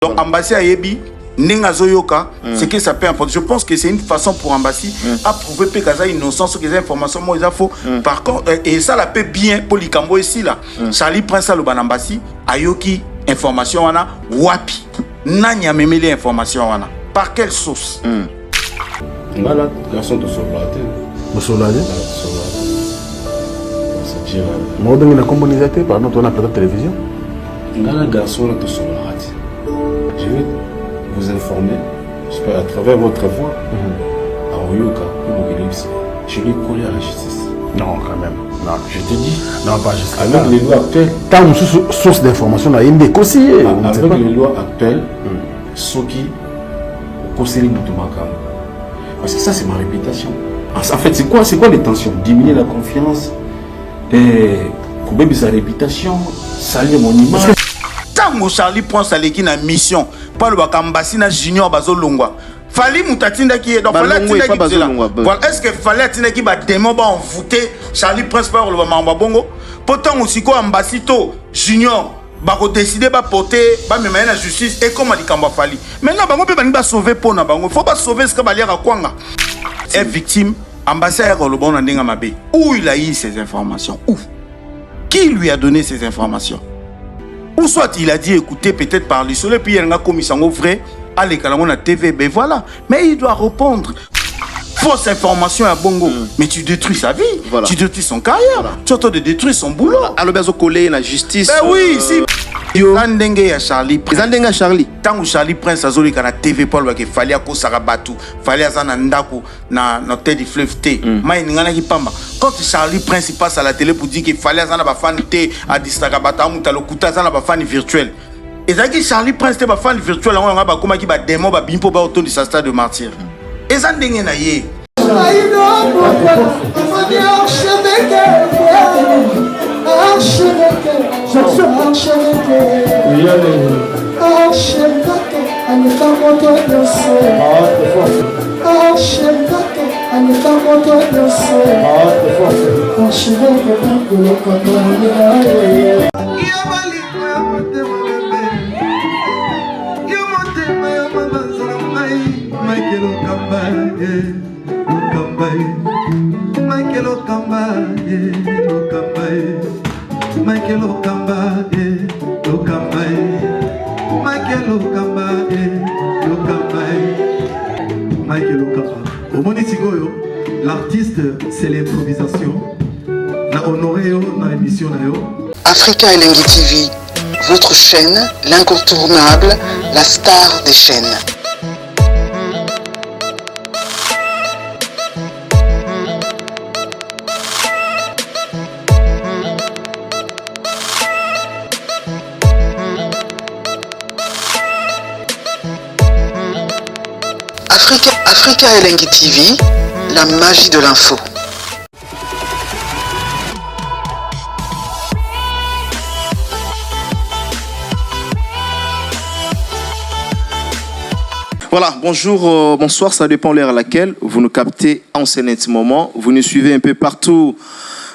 Donc, Ambassi a yebi, Nengazoyoka, c'est que ça peut importer. Je pense que c'est une façon pour Ambassi à prouver que Kaza innocence, que les informations, moi, il faut. Par contre, et ça la paie bien pour Likambo ici, là. Charlie Prince à l'Ambassi, Ayoki, information, wana, wapi. Nanya memeli information, wana. Par quelle source? Voilà, garçon de Solate. De Solate? C'est dire. Moi, on a communisé par notre on a plateau de télévision. Voilà, garçon de Solate. Je vais vous informer, j'espère à travers votre voix, à Oyoka, je vais coller à la justice. Non, quand même. Non, je te dis. Non, pas jusqu'à là. Avec les lois actuelles. Tant que source d'information, il y a une décossée. Avec les lois actuelles, ceux qui conseillent Moutoumaka. Parce que ça, c'est ma réputation. En fait, c'est quoi les tensions? Diminuer la confiance, couper sa réputation, salir mon image. Tango Charlie prend sa leki na mission. Pas le Bakambassi na junior bazo longwa. Fallait mutatinda qui est donc fallait tinda qui là. Voilà, est-ce que fallait tinda qui ba démon ba envoûter Charlie Prince par le mamba bongo. Pourtant aussi quoi Ambassito junior ba ko décider ba porter ba me na justice et comment dikamba fali. Maintenant bango pe bani ba sauver pour na bango. Faut pas sauver ce que ba liera kwanga. Est victime ambassadeur le bon ndinga mabe. Où il a eu ces informations? Où? Qui lui a donné ces informations? Ou soit il a dit écoutez peut-être par le soleil puis il a commis son vrai à l'écran on a TV ben voilà mais il doit répondre. Fausse information à Bongo mais tu détruis sa vie, voilà. Tu détruis son carrière, voilà. Tu es en train de détruire son boulot. Alors besoin coller la justice. Ben oui si Zandenge à Charlie Zandenge à Charlie tant que Charlie Prince a zoli kana TV Paul wa ke fallait ko sarabatu fallait azana ndako na tête du fleuve T mai ngana ki pamba quand Charlie Prince passe à la télé pour dire qu'il fallait azana ba fan T à distragabata mutalo kuta azana ba fan virtuel et ça qui Charlie Prince te ba fan virtuel on ba koma ki ba démon ba bimpo ba auto de sa stade de martyr et Zandenge na ye L'artiste, c'est l'improvisation. Na honoré na émission na yo. Africa Elengi TV, votre chaîne, l'incontournable, la star des chaînes. Africa Elengi TV, la magie de l'info. Voilà, bonjour, bonsoir, ça dépend l'heure à laquelle vous nous captez en ce moment. Vous nous suivez un peu partout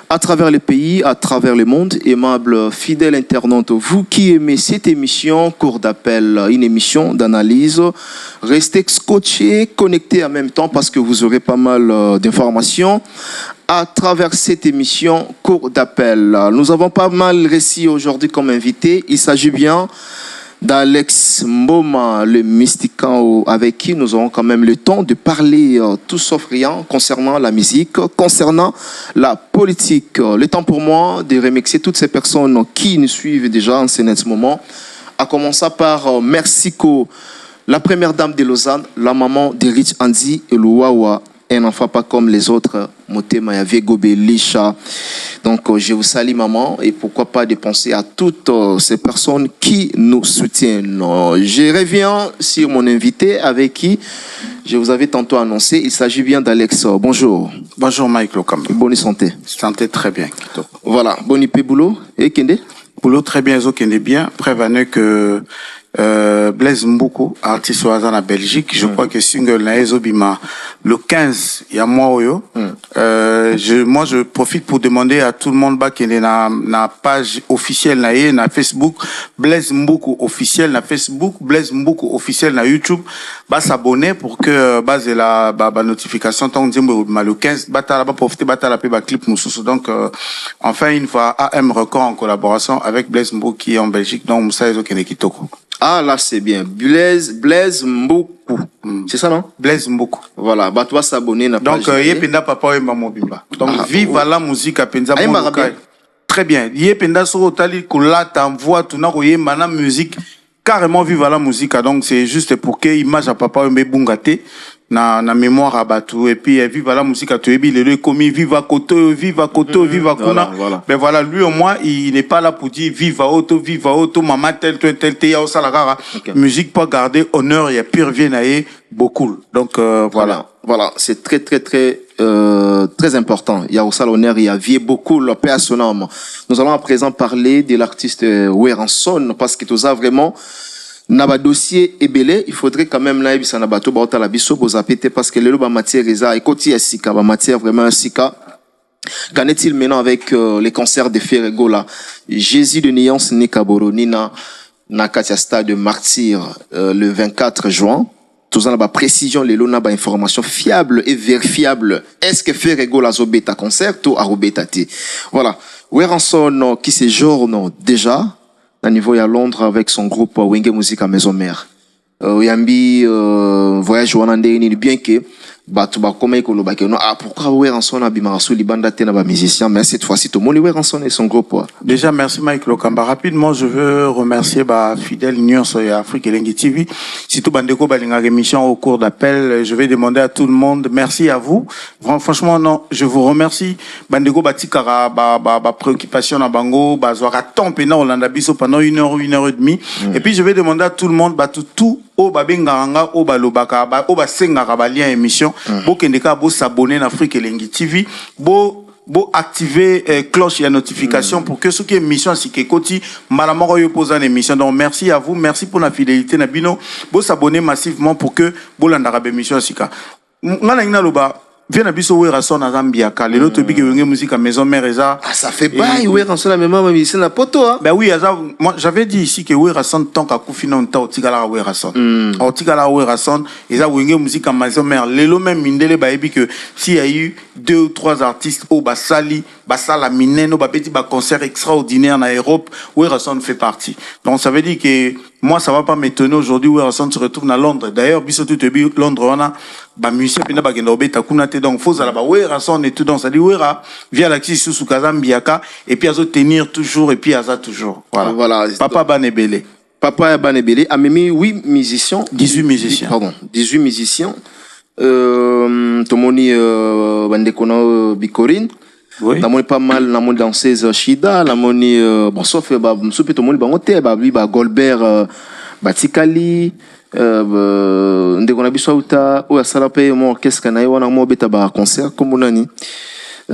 à travers les pays, à travers le monde. Aimables, fidèles internautes, vous qui aimez cette émission, cours d'appel, une émission d'analyse, restez scotchés, connectés en même temps parce que vous aurez pas mal d'informations à travers cette émission, cours d'appel. Nous avons pas mal récits aujourd'hui comme invité. Il s'agit bien d'Alex Mboma, le mysticant avec qui nous aurons quand même le temps de parler tout sauf rien concernant la musique, concernant la politique. Le temps pour moi de remercier toutes ces personnes qui nous suivent déjà en ce moment, à commencer par Mexico, la première dame de Lausanne, la maman de Rich Andy et Louawa, un enfant pas comme les autres, Motema Yavego Belisha. Donc je vous salue maman et pourquoi pas de penser à toutes ces personnes qui nous soutiennent. Je reviens sur mon invité avec qui je vous avais tantôt annoncé. Il s'agit bien d'Alex. Bonjour. Bonjour Mike Lokam. Bonne santé. Santé très bien. Voilà. Bonne épée boulot. Et Kende? Boulot très bien, Zo Kende bien. Prévenez que Blaise Mboukou, artiste oaza na Belgique. Je crois que single na ezobima le 15 ya mois oyo. Moi je profite pour demander à tout le monde ba kende na page officielle na Facebook, Blaise Mboukou officiel na Facebook, Blaise Mboukou officiel na YouTube, ba s'abonner pour que base la notification tant le 15 ba profiter ba clip mususu. Donc enfin une fois AM Record en collaboration avec Blaise Mboukou qui est en Belgique, donc Moussa Ezo Kene Kitoko. Ah là c'est bien. Blaise Mboukou. C'est ça non? Blaise Mboukou. Voilà, bah toi s'abonner na page. Donc yependa papa Emba Mobimba. Donc vive la musique à Penza Moluka. Très bien. Yependa so tali kolata voix tuna koyemba na musique carrément vive la musique. Donc c'est juste pour que image à papa Emba Bungate na mémoire à Batou et puis vive la musique à Tuebi le commis vive à Koto vive à Kuna. Ben voilà, lui au moins il n'est pas là pour dire vive à Auto maman tel ya au salara. Musique pas garder honneur il y a pire viennaye beaucoup. Donc voilà. Voilà, c'est très important. Il y a aussi l'honneur, il y a vie beaucoup le paix à son âme. Nous allons à présent parler de l'artiste Weranson parce que tout ça vraiment Naba dossier est belé, il faudrait quand même là bisa nabato ba otala biso bozapete parce que le ba matière eza ekoti ya sika ba matière vraiment sika. Qu'en est-il maintenant avec les concerts de Ferrego là? Jésus de Nuance Nikaboro Nina Nakatia Stade de Martyr le 24 juin. Tout ça na précision les lona ba information fiable et vérifiable. Est-ce que Ferrego la zo beta concert ou arobeta té? Voilà. Weranson qui séjourne déjà à niveau à Londres avec son groupe Wenge Musique à Maison Mère. Yambi voyage wanande ni bien que batu ba koma ko loba que non pourquoi Weranson a bimarasu libanda tena ba musicien mais cette fois-ci tout le monde Weranson et son groupe. Déjà merci Mike Lokamba. Rapidement je veux remercier fidèle Union sur Afrique et Lengi TV. Surtout bandeko balinga émission au cours d'appel, je vais demander à tout le monde merci à vous. Franchement non, je vous remercie bandeko batikara préoccupation na bango bazwaka temps pena Olanda biso pendant 1 heure et demie et puis je vais demander à tout le monde tout o babenganga o balobaka o basengaka ba lien émission bo kendeka bo s'abonner na Afrique Elengi TV bo activer cloche et notification pour que ce qui est émission si que koti malamoko yo posa émission. Donc merci à vous, merci pour la fidélité na bino bo s'abonner massivement pour que bo landara be émission sika ngana ngina loba viens à biso Weranson à Zambia car les autres big Wenge Musique à Maison Mère eza ça fait bail Weranson la même musicien na poto hein. Ben oui moi j'avais dit ici que Weranson tant qu'à Koufina on t'a tigala Weranson on tigala Weranson eza Wenge Musique à Maison Mère lelo même mindele ba ebi que s'il y a eu 2 ou 3 artistes au basali basala mineno ba petit ba concert extraordinaire en Europe Weranson fait partie. Donc ça veut dire que moi ça va pas m'étonner aujourd'hui Weranson se retrouve à Londres. D'ailleurs biso tout ebi Londres on a ba musicien pena ba genda obeta kuna te donc faut za ba Weranson et tout donc ça dit Wera via l'axis sous Kazambiaka et puis azo tenir toujours et puis aza toujours voilà. Papa Banebele a même 8 musiciens 18 musiciens pardon 18 musiciens tomoni bandekona Bikorine. Oui. Namoni pas mal namoni danseuse Shida namoni bon sauf msupe tomoni bango te ba Goldberg batikali ndekona biso uta o asala pe mo orchestre na yo na mo beta ba concert comme nani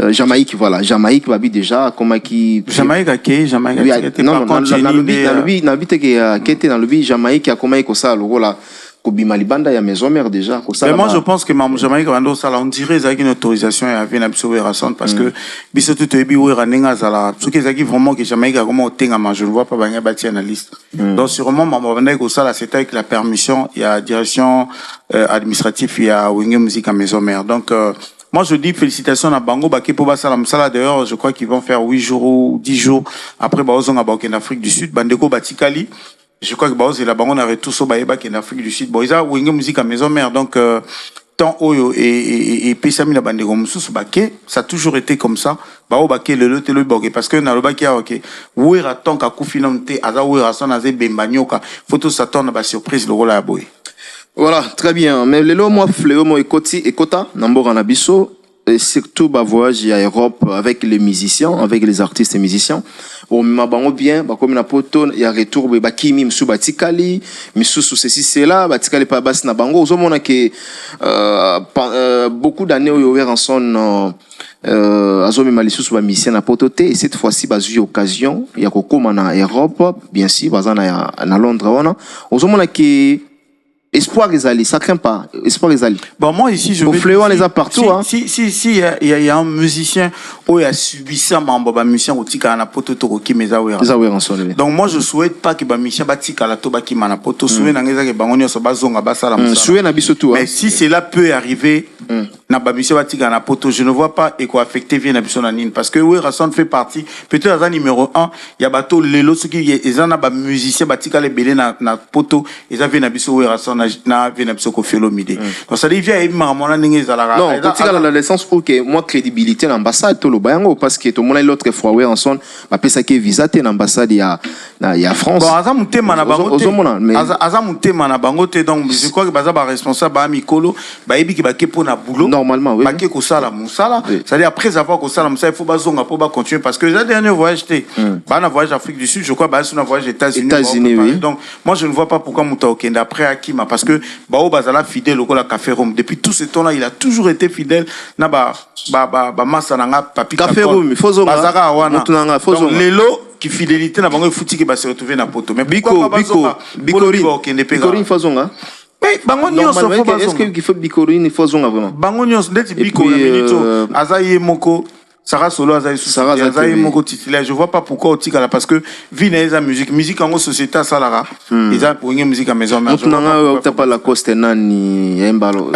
Jamaïque voilà Jamaïque babi déjà comme qui Jamaïque était non dans le bi qui était dans le bi Jamaïque a comme ko ça là Kobima Libanda ya Maison Mère déjà. Mais moi je pense que Mam Jamaïque Rando ça on dirait ça une autorisation et avait une Weranson parce que biso tout ebi Weranenga zala ce qui est vraiment que Jamaïque a comment tenga je ne vois pas banya bâti analyste. Donc sûrement Mam Jamaïque ça c'était avec la permission il y a direction administrative il y a Wenge Musique à Maison Mère. Donc moi je dis félicitations à Bango Bakepo Basalam Sala d'ailleurs je crois qu'ils vont faire 8 jours ou 10 jours après Baozonga en Afrique du Sud Bandeko Batikali. Je crois que Baoz et la Bango n'avaient tous au Baïba qui est en Afrique du Sud. Bon, ils ont Wenge Musique à Maison Mère. Donc, tant Oyo et Pessami la bande Gomsous Baké, ça a toujours été comme ça. Bao Baké, le Boké. Parce que dans le Baké, ok. Ouera tant qu'à Koufinamte, Aza Ouera son Azé Bembanyoka. Photo Satan n'a pas surprise le rôle à Boy. Voilà, très bien. Mais le moi, Fléo, moi, Ekoti, Ekota, Nambora Nabiso. et surtout bah voyage à Europe avec les musiciens, avec les artistes et musiciens. Au mabango bien, bah comme na poto il y a retour bah kimi msu batikali, msu sous ceci c'est là, batikali pa bas na bango. Au moment que beaucoup d'années au Ranson azomi malisu sous ba mission na pototé et cette fois-ci bah eu occasion il y a kokoma na Europe bien sûr bah na Londres wana. Au moment que espoir ezali, ça craint pas. Espoir ezali. Bon, moi ici, je vais... on les a partout. Si, il y a un musicien où il a subi ça, mais musicien au tika na poto toroki mezawera. Donc moi, je souhaite pas que ba musicien batika la toba ki mana poto souhaite n'angeza que bangonio so bazonga basala musala. Souhaite na biso tout. Mais si cela peut arriver, na ba musicien batika na poto, je ne vois pas et quoi affecter bien na biso na nine parce que oui, Rasson fait partie. Peut-être à numéro 1, il y a bateau lelo ce qui ils en a ba musicien batika les belé na poto, ils avaient na biso oui Rasson na vena biso ko felo mide. Donc ça devient évidemment ninge zalaka. Non, tu as la licence pour que moi crédibilité l'ambassade to lo bayango parce que tout le monde l'autre fois ouais ensemble ba pesa ke visa te l'ambassade il y a France. Bon, aza mutema na bango te. Aza mutema na bango te donc je crois que baza ba responsable ba mikolo ba yebi ki ba ke pona boulot. Normalement oui. Ba ke ko sala musala, c'est-à-dire après avoir ko sala musala il faut bazonga pour ba continuer parce que le dernier voyage te ba na voyage Afrique du Sud, je crois ba sur un voyage États-Unis oui. Donc moi je ne vois pas pourquoi muta okende après Akima parce que Bao Bazala fidèle au Café Rome. Depuis tout ce temps-là, il a toujours été fidèle. Na ba Massananga, Papi Café Rome, il faut Bazara Awana. Donc, Lélo, qui fidélité, n'a pas foutu qui va se retrouver na poto. Mais Bicori, Fazonga. Mais Bangonios, est-ce qu'il faut Bicori, Fazonga vraiment? Bangonios, net Bicori, Azaye Moko. Sarah Solo Azaï Moko titulaire. Je vois pas pourquoi au Tigala parce que Vineza musique en société à Salara. Ils ont pour une musique à maison. T'as pas la coste nani embalo.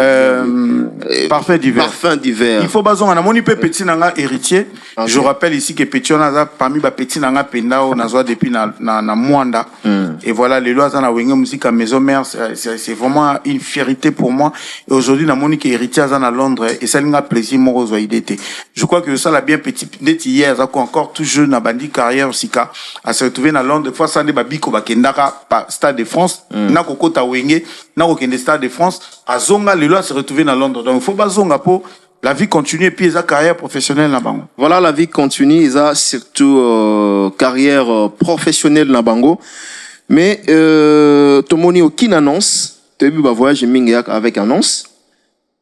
Parfum d'hiver. Il faut bason on a moni pe petit nanga héritier. Je rappelle ici que petit on a parmi ba petit nanga penda on a depuis na Mwanda. Et voilà les lois na wenge musique à maison mère c'est vraiment une fierté pour moi. Et aujourd'hui na moni que héritier à Londres et ça linga plaisir mon rose idée. Je crois que ça la bien petit net hier ça encore tout jeune na bandi carrière sika à se retrouver na Londres fois ça ne babiko bakendaka Stade de France na kokota wenge na kokende Stade de France azonga lelo se retrouver na Londres donc il faut bazonga pour la vie continue et puis sa carrière professionnelle na bango. Voilà la vie continue ils a surtout carrière professionnelle na bango mais tomoni aucune annonce tu vu ba voyage mingi avec annonce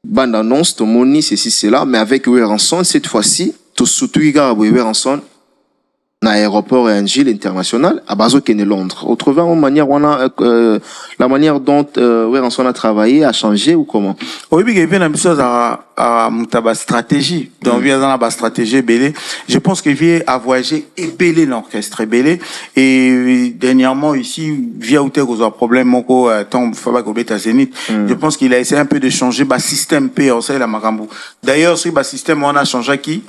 bande annonce tomoni ceci cela mais avec Ranson cette fois-ci tout surtout Ranson na aéroport et Angile international à Bazo Kene Londres. Autrement, la manière dont Ranson a travaillé a changé ou comment? Oui, il y a bien une chose à mutaba stratégie. Donc, il y a une stratégie belé. Je pense qu'il vient à voyager et belé l'orchestre belé. Et dernièrement ici, via où t'es un problème, moko tant Fabak Obeta Zénith. Je pense qu'il a essayé un peu de changer bas système P en la Marambo. D'ailleurs, ce bas système on a changé qui?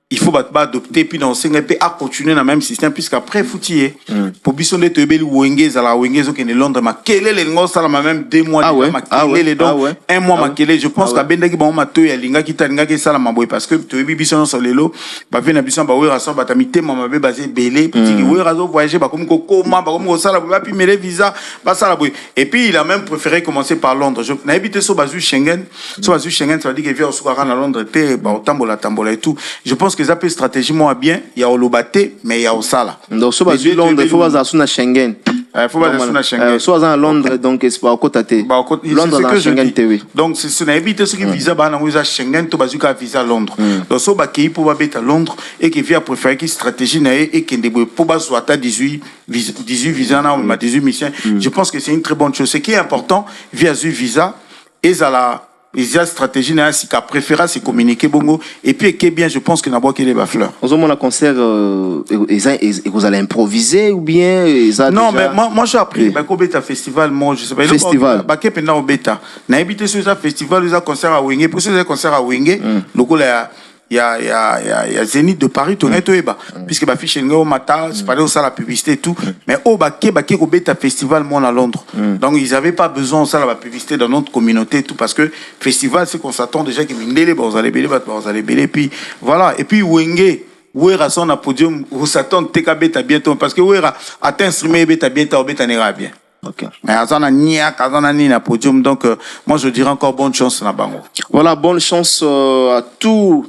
Il faut adopter puis dans ce à continuer dans le même système puisqu'après foutier pour bisonner te bel wenge za la wenge zo que Londres ma quel est le ngo ça la même 2 mois ma quel est donc un mois ma quel je pense que benda ki bon ma to ya linga ki talinga ki sala maboy parce que te bisono sur lelo ba vena bison ba we rason ba tamite mama be basé belé petit we razo voyager ba comme comment ba comme ça la ba puis mes visa ba ça la boy et puis il a même préféré commencer par Londres je na habité sur bazu Schengen ça veut dire que vient au soir à Londres te ba tambola et tout je pense que ça peut stratégie moi bien il y a Olobate mais il y a Osala donc so bazu Londres il faut baza sur Schengen il faut baza sur Schengen so baza à Londres donc c'est pas à côté Londres dans Schengen TV donc c'est ce na éviter ce qui visa ba na visa Schengen to bazu ka visa Londres donc so ba ki pour ba beta Londres et qui vient préférer qui stratégie na et qui ndebo pour ba soit à 18 visa na ma 18 missions je pense que c'est une très bonne chose ce qui est important via visa et ça ils ont stratégie n'a si qu'à préférer c'est communiquer bongo et puis qui bien je pense que n'a pas qu'il est fleur. Aux hommes la concert vous allez improviser ou bien non mais moi j'ai appris bah qu'au bêta festival moi je sais pas festival bah qu'est pendant au bêta n'a habité sur ça festival ils ont concert à Wenge pour ce concert à Wenge local il y a Zénith de Paris tout net eba puisque ba fiche ngo matin c'est pas ça la publicité et tout mais au baké au bêta festival moi à Londres donc ils avaient pas besoin ça la publicité dans notre communauté et tout parce que festival c'est qu'on s'attend déjà que mindele vous allez belé puis voilà et puis Wenge Ouera son à podium vous s'attend TKB ta bientôt parce que Ouera atteint instrument beta bientôt beta n'ira bien Ok. Mais azana niak, azana ni na podium, donc moi je dirais encore bonne chance na bango. Voilà, bonne chance à tous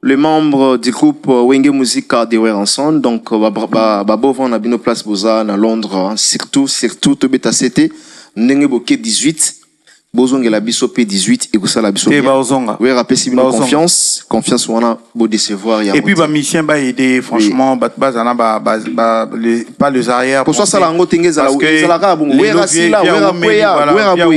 les membres du groupe Wenge Musica de Weranson. Donc, Babo on a bien nos places boza à Londres, hein. surtout Tobeta CT, Nenge Boké 18, Bozong et la Bisso P18 et Goussa la Bisso. Et Baozonga. Oui, rappelez si bien confiance on a beau décevoir. Et puis, mission va aider, franchement, bazana pas les arrières. Pour ça, ça l'a ngoté ngeza la Zalaga, bon, Wera Sila, Wera Boya, Wera Boya,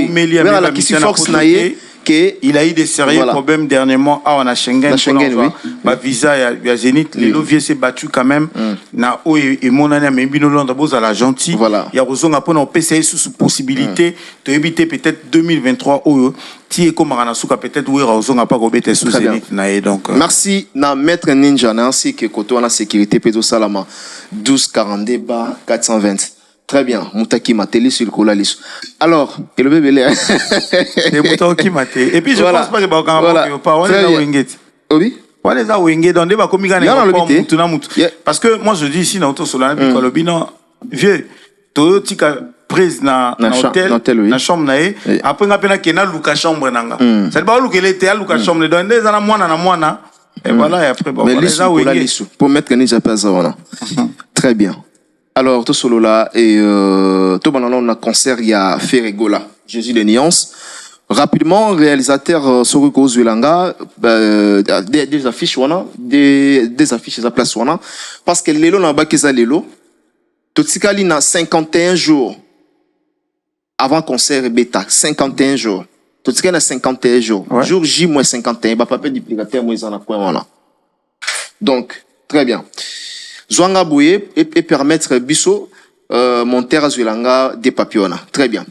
Wera la Kissi Fox Naye. Il a eu des sérieux problèmes dernièrement à Schengen. Oui. Bah, visa, il y a Zénith. Les loviers s'est battu quand même. Na o et mon année, mais Bino Londres, à la gentille. Voilà. Il y a Rosong après, on PCI sous possibilité de éviter peut-être 2023 ou si comme Ranasuka peut-être où Rosong n'a pas robé sous Zénith. Donc, merci, na maître Ninja, ainsi que côté la sécurité, Pedro Salama, 1242 bar 420. Très bien, Moutaki Mateli sur le colalis. Alors, et le bébé là. Et Moutaki Mateli. Et puis je pense pas que on est là Wenget. Oui. On est là Wenget dans des bakomika parce que moi je dis ici dans auto solana puis kolobino vieux Toyotika prise na hôtel na chambre nae après ngapena kena luka chambre nanga. C'est pas luka était à luka chambre dans des ana mwana et voilà et après bon les là Wenget pour mettre que Ninja pas ça voilà. Très bien. Alors, tout solo là, et tout on a concert, il y a Ferregola, Jésus de Nuance. Rapidement, réalisateur Soruko Zwelanga, des affiches, des affiches à la place, parce que l'élo n'a pas qu'à l'élo. Tout ce qu'il y a 51 jours avant concert et bêta, 51 jours. Tout ce qu'il y a 51 jours. Ouais. Jour J moins 51, bah, papa duplicateur, moins en a point, voilà. Donc, très bien. Zwanga Bouye et permettre Bisso monter à Zwelanga des Papiona. Très bien.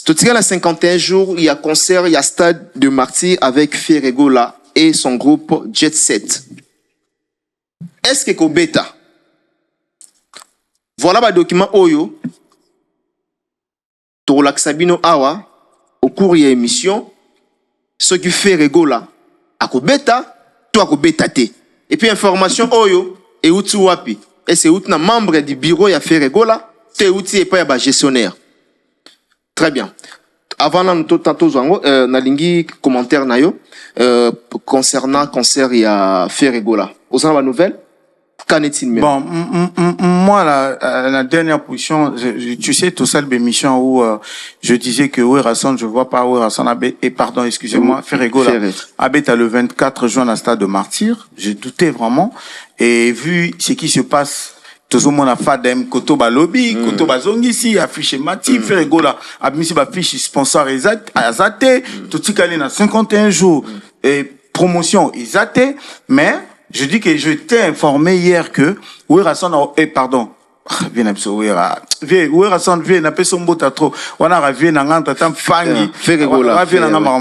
Tout à 51 jours, il y a concert, il y a Stade de Martyr avec Ferregola et son groupe Jet Set. Est-ce que Kobeta? Voilà le document Oyo. Torlak Sabino Awa, au cours de l'émission, ce qui fait Ferregola à Kobeta, toi Kobeta T. Et puis information Oyo. Et où tu wapi? Et c'est où tu es membre du bureau ya Ferregola, tu es où tu es pas un gestionnaire. Très bien. Avant tantôt na lingi commentaire na yo concernant concert ya Ferregola. Vous avez la nouvelle? Qu'en est-il même? Bon, moi la dernière position, tu sais tout ça l'émission où je disais que Werrason, je vois pas Werrason et pardon, excusez-moi, Ferregola habite le 24 juin à Stade de Martyr. J'ai douté vraiment et vu ce qui se passe. Tout le monde a Fadem, Koto Balobi, Koto Bazongisi, affiché Mati, Ferregola, abmisi affiche sponsor Azate, tout ce qui est dans 51 jours et promotion Azate, mais je dis que je t'ai informé hier que Werrason pardon. Werrason vient n'a pas son mot à trop. On a ravi na nganta tam fangi. Ferregola.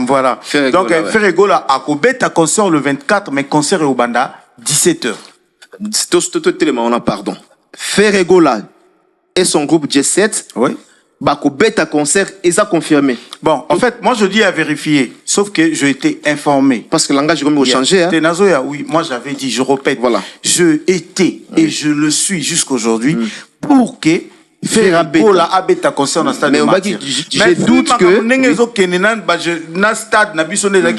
Voilà. Donc Ferregola a Kobeta concert le 24 mais concert au Banda 17h. On a pardon. Ferregola et son groupe J7. Oui. Bako bêta concert, et ça confirmé. Bon, en fait, moi je dis à vérifier, sauf que j'ai été informé. Parce que le langage est changé. Hein? Oui, moi j'avais dit, je répète, voilà. Je étais et je le suis jusqu'aujourd'hui pour que Ferregola abeta concert dans le stade de Martyr. Je doute que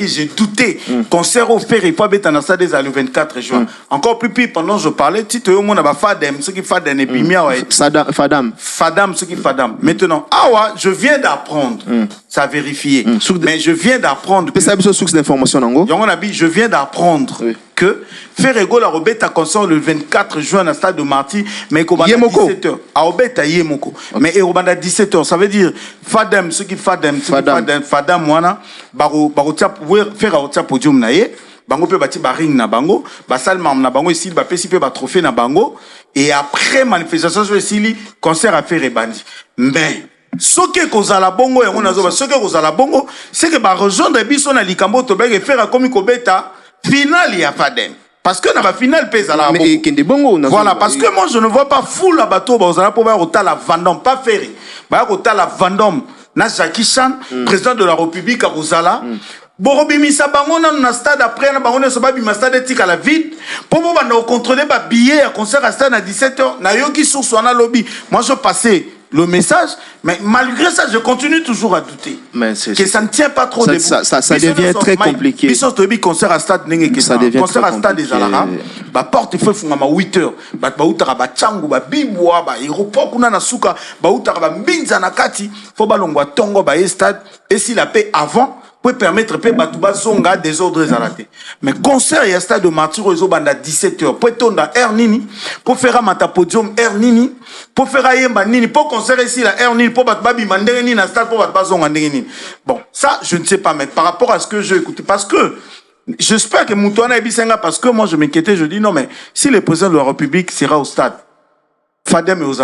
j'ai douté concert au Ferre, il faut abeta dans le stade le 24 juin. Encore plus pire, pendant je parlais, tu te monde a Fadem, ce qui Fadem et puis Fadam, ce qui Fadam. Maintenant, je viens d'apprendre, ça a vérifié, mais je viens d'apprendre. Je viens d'apprendre que Ferregola Robeta concert le 24 juin à Stade de Martyr, mais qu'au 17h. À Obeta Yemoko. Mais au 17h, ça veut dire Fadam, ce qui Fadam, Wana, Baro Tia, faire un podium naïe, Bango peut bâtir baring na bango, basal mam na bango ici, bapesi peut ba trophée na bango, et après manifestation, je vais ici, concert à faire bandi. Mais, ce que kozala bongo, et on a ce que kozala bongo, c'est que ba rejoindre biso na likambo to beg et faire comme Kobeta, final il y a Fadem. Parce que dans la finale pèse à la voilà, parce que moi je ne vois pas fou la bateau, pour la Vendôme, pas ferry. La Vendôme, na Jackie Chan, président de la République à Rosala. Borobimisa bangona na stade après na bangona so babima stade tika la vide pour contrôler ba billet à concert à stade à 17h na yoki sur son lobby. Moi je passais le message, mais malgré ça, je continue toujours à douter. Mais que ça ne tient pas trop debout. Ça devient très compliqué. Ça devient concert à stade des Alara. Bah porte il faut fungama 8h. Bah utara ba changu ba bibwa ba aéroport kuna na suka ba utara ba mbinza na kati. Faut ba longwa tongo ba stade et si la paix avant peut permettre pe batuba zonga des ordres arrêtés. Mais concert et stade de martyr aux banda 17h. Pour tonda air nini, pour faire un podium air nini, pour faire yemba nini, pour concert ici la air nini, pour batba bimandere nini na stade pour batba zonga nini. Bon, ça je ne sais pas, mais par rapport à ce que je écoutais, parce que j'espère que Moutouana et Bissenga, parce que moi je m'inquiétais, je dis non, mais si le président de la République sera au stade, Fadam et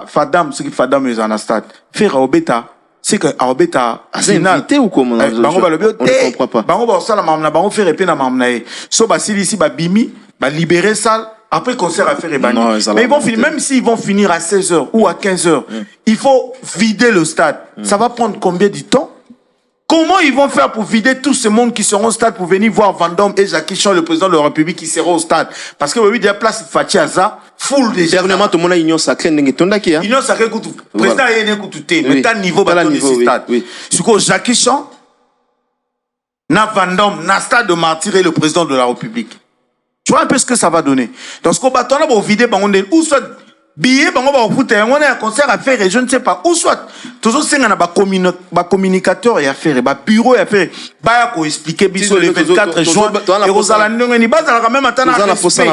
Fadam est au stade, faire au bêta, c'est que Arbeta final ou comment bango ba lobio on ne comprend pas bango ba sala mamna bango faire épée na mamna so ba sili ici ba bimi ba libérer ça après concert à faire et bani mais ils vont finir même s'ils vont finir à 16h ou à 15h il faut vider le stade ça va prendre combien de temps? Comment ils vont faire pour vider tout ce monde qui seront au stade pour venir voir Vendôme et Jacques Chon, le président de la République, qui seront au stade? Parce que oui, il y a place Fatih Aza, full déjà. Dernièrement, tout le monde a union sacrée, union sacrée, président a une écoutée, mais t'as niveau bâton de ce stade. Ce que Jacques Chon, na Vendôme, na stade de martyr et le président de la République. Tu vois un peu ce que ça va donner. Donc, ce qu'on va tourner pour vider, où soit billet, on a un concert à faire et je ne sais pas où soit. Toujours c'est un communicateur et à faire, un bureau et à faire. Bah, pour expliquer biso le 24 juin. Et Rosalandon ni bas alors même attendre respect.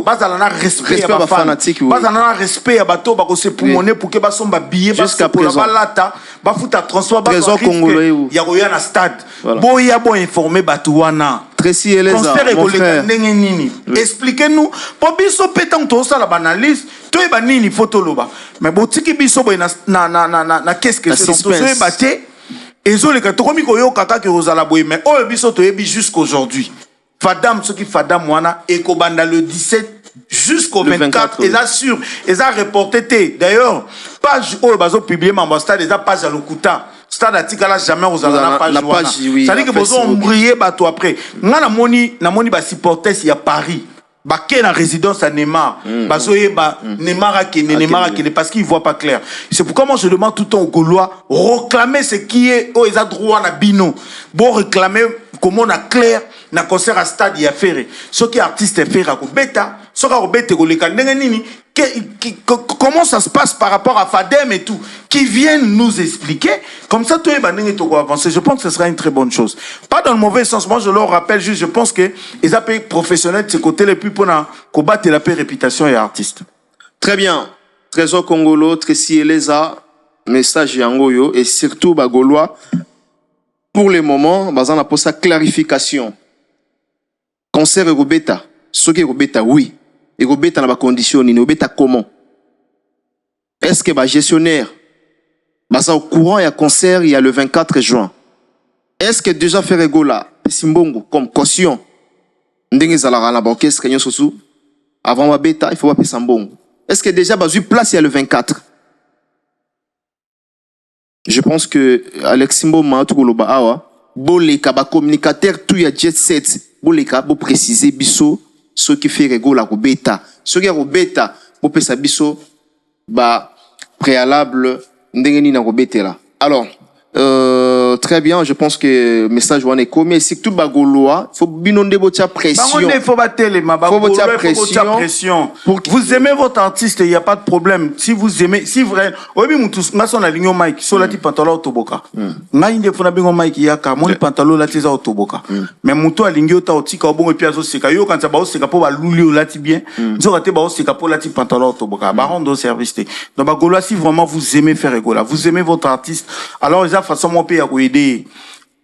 Bas alors respect à fanatique. Bas alors respect à bateau, bah c'est pour monnaie pour que bas son billet, jusqu'à présent. Bah lata, bah fouta transport, bah trésor congolais. Il y a rien à stade. Bon, il y a bon informé batouana. Tracy et les mon frère. Expliquez-nous. Pour biso pétant tout ça la banalise. Toi et banini photo loba. Mais bon tiki biso na qu'est-ce que c'est donc toi et baté. Et zo les katokomi koyo kaka ke rozala boy mais oh biso to yebi jusqu'aujourd'hui. Fadam ce qui Fadam wana et ko banda le 17 jusqu'au 24 et là sur et ça reporté d'ailleurs page oh bazo publier ma stade et ça page à l'okuta. Stade atikala jamais aux la page oui, ça dit que besoin briller bateau après nga na moni ba supporters il y a Paris ba ke na résidence à Neymar bazoye ba Neymar akene parce qu'il voit pas clair. C'est pourquoi moi je demande tout le temps aux Gaulois réclamer ce qui est aux droit na bino bon réclamer comment on a clair na concert à stade il a fait ce qui artiste fait à bêta ce qui bête nini comment ça se passe par rapport à Fadem et tout qui viennent nous expliquer comme ça tout est avancer. Je pense que ce sera une très bonne chose, pas dans le mauvais sens. Moi je leur rappelle juste, je pense que les AP professionnels de ce côté les plus pour combattre la paix réputation et artistes. Très bien. Trésor Congolo Tracy Eleza message yangoyo et surtout bagolois pour le moment bazana pour sa clarification concert Robeta ce qui Robeta oui et Robeta na ba condition ni Robeta comment est-ce que ba gestionnaire baza au courant il y a concert il y a le 24 juin est-ce que déjà fait regola simbongo comme caution ndenge zala na ba orchestre nyo sosu avant ba beta il faut pas pesa mbongo est-ce que déjà bazu place il y a le 24. Je pense que Alex Simbo Matukoloba awa boleka ba communicateur tout ya jet set boleka bo préciser biso ce qui fait regola robeta ce qui robeta bo pesa biso ba préalable ndengeni na robetela. Alors très bien, je pense que message wana est commis si tout bagolois faut binonde botia pression. Il faut pression. Vous aimez votre artiste, il y a pas de problème. Si vous aimez si vrai obi mutu ngaso na linyo Mike so lati pantalon otoboka. Ngai nde funa bingo Mike yaka moni pantalon lati za otoboka. Mais mutu alingi ota otika obongo pia zo seka yo quand ça ba oseka po ba luli lati bien. Nzora te ba oseka po lati pantalon otoboka. Ba rendre service. Donc bagolois si vraiment vous aimez faire regola, vous aimez votre artiste, alors ils a façon mon pays à aider.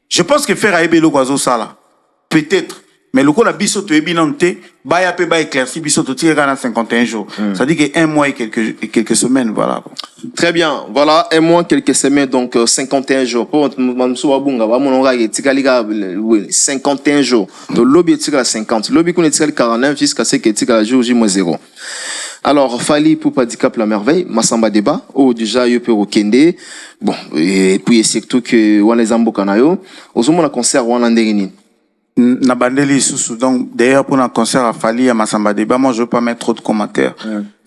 Je pense que faire aébé le oiseau ça là. Peut-être. Mais le coup la biso to ebinante, ba ya pe ba éclairci biso to tire dans 51 jours. Ça dit que 1 mois et quelques semaines voilà. Très bien. Voilà, 1 mois quelques semaines donc 51 jours. Pour Mamsou Abunga, ba mononga et tikaliga 51 jours. Donc lobby tira 50. Lobby qu'on tire 49 jusqu'à ce que tira jour J-0. Alors, Fali pour Padicap la merveille, Massamba débat, oh déjà yo peut Kende. Bon, et puis surtout que wana zambo kanayo, ozomona concert wana ndengeni. na bandeli sous donc d'ailleurs pour un concert à Fali à Massamba Débat, moi je veux pas mettre trop de commentaires.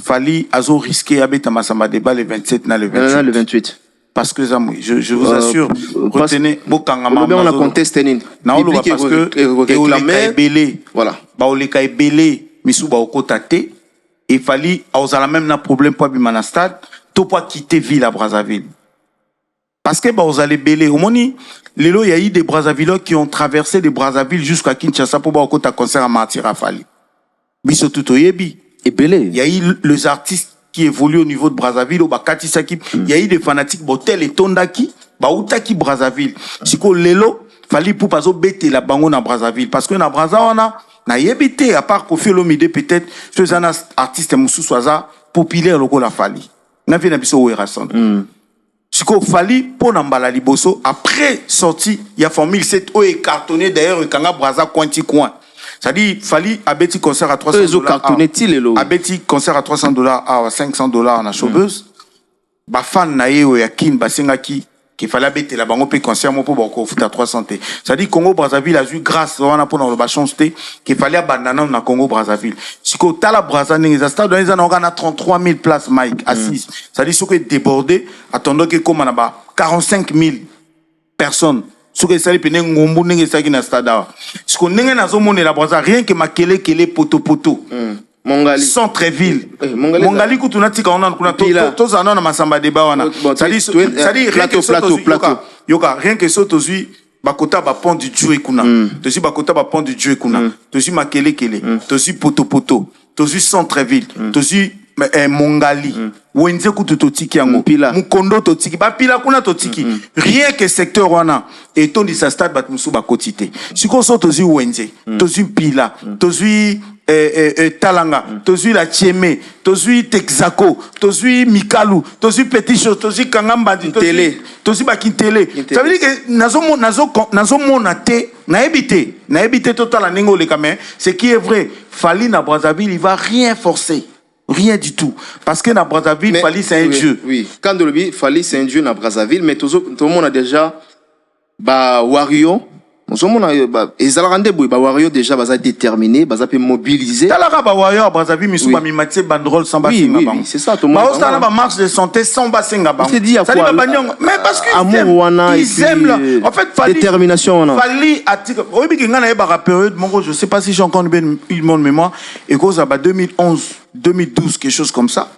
Fali azo risqué habite à Massamba Débat le 27 na le 28. Le 28. Parce que je vous assure, retenez bokangama. On a contesté nin. Na olo parce que oleka belé. Voilà. Ba oleka belé misu ba okotate et Fali a même na problème pour bimana stade, to pas quitter ville à Brazzaville. Parce que vous allez belé. Au moni, il y a eu des Brazzavillois qui ont traversé des Brazzaville jusqu'à Kinshasa pour voir un concert à Martira Fali. Biso tout yebi. Et belé. Il y a eu les artistes qui évoluent au niveau de Brazzaville, au Bakati Saki. Il y a eu des fanatiques, Botel et Tondaki, Baoutaki Brazzaville. Siko Lelo, Fali pour pas bête la bango na Brazzaville. Parce que na Brazzaville, na yebité, à part Kofi Olomide peut-être, ces artistes moussou soaza, populaire logo la Fali. Na fi na biso ou erason. Siko Fali pour nambala liboso après sorti il y a formule 7 o est cartonné d'ailleurs kanga braza quanti coin. Ça dit Fali a bêti concert à $300 cartonné a bêti concert à $300 à $500 en achobeuse. Ba fan na ye o yakin basengaki qu'il fallait bêter la bango pe concert mo pour bako foot à 300. Ça dit Congo Brazzaville a eu grâce wana pour na ba chance qu'il fallait abandonner na Congo Brazzaville. Siko tala Brazzaville les stade dans les années on a 33 000 places Mike assises. Ça dit ce que débordé attendant que comme on a 45 000 personnes. Ce que ça lui pene ngombu nenge ça qui na stade. Ce qu'on nenge na zo mone la Brazzaville rien que makele kele poto. Mongali. Centre-ville. Mongali kutunatika on a tous en a Massamba Débat wana. Ça dit plateau. Yoka rien que ça tozui bakota ba pont du Dieu kuna. Tozi bakota ba pont du Dieu kuna. Tozi makele kele. Tozi poto. Tozi centre-ville. Tozi Mongali. Wenze kutu totiki yango. Mukondo totiki. Ba pila kuna totiki. Rien que secteur wana. Et ton di sa stade bat musu bakotite. Siko so tozi wenze. Tozi pila. Tozi Talanga, tozui la Tieme, tozui Texaco, tozui Mikalu, tozui Petit Chose, tozui Kangambadi, tozui Bakintele. Ça veut dire que nazo monate, na ebité total en Nengo le Cameroun. Ce qui est vrai, Fali na Brazzaville, il va rien forcer. Rien du tout. Parce que na Brazzaville, Fali c'est un dieu. Oui, quand on dit Fali c'est un dieu na Brazzaville, mais tout le monde a déjà Wario. Nous sommes Wario déjà déterminé, mobilisé. Wario Brazzaville, mais souvent Mimati bandrol sans oui, c'est ça tout le monde. Ba marche de santé sans basenga bang. C'est dit à quoi? Mais parce que ils aiment là. En fait, Fali détermination. Fali article. Oui, mais quand on a une période, je sais pas si j'ai encore une bonne mémoire. Et cause à 2011, 2012, quelque chose comme ça.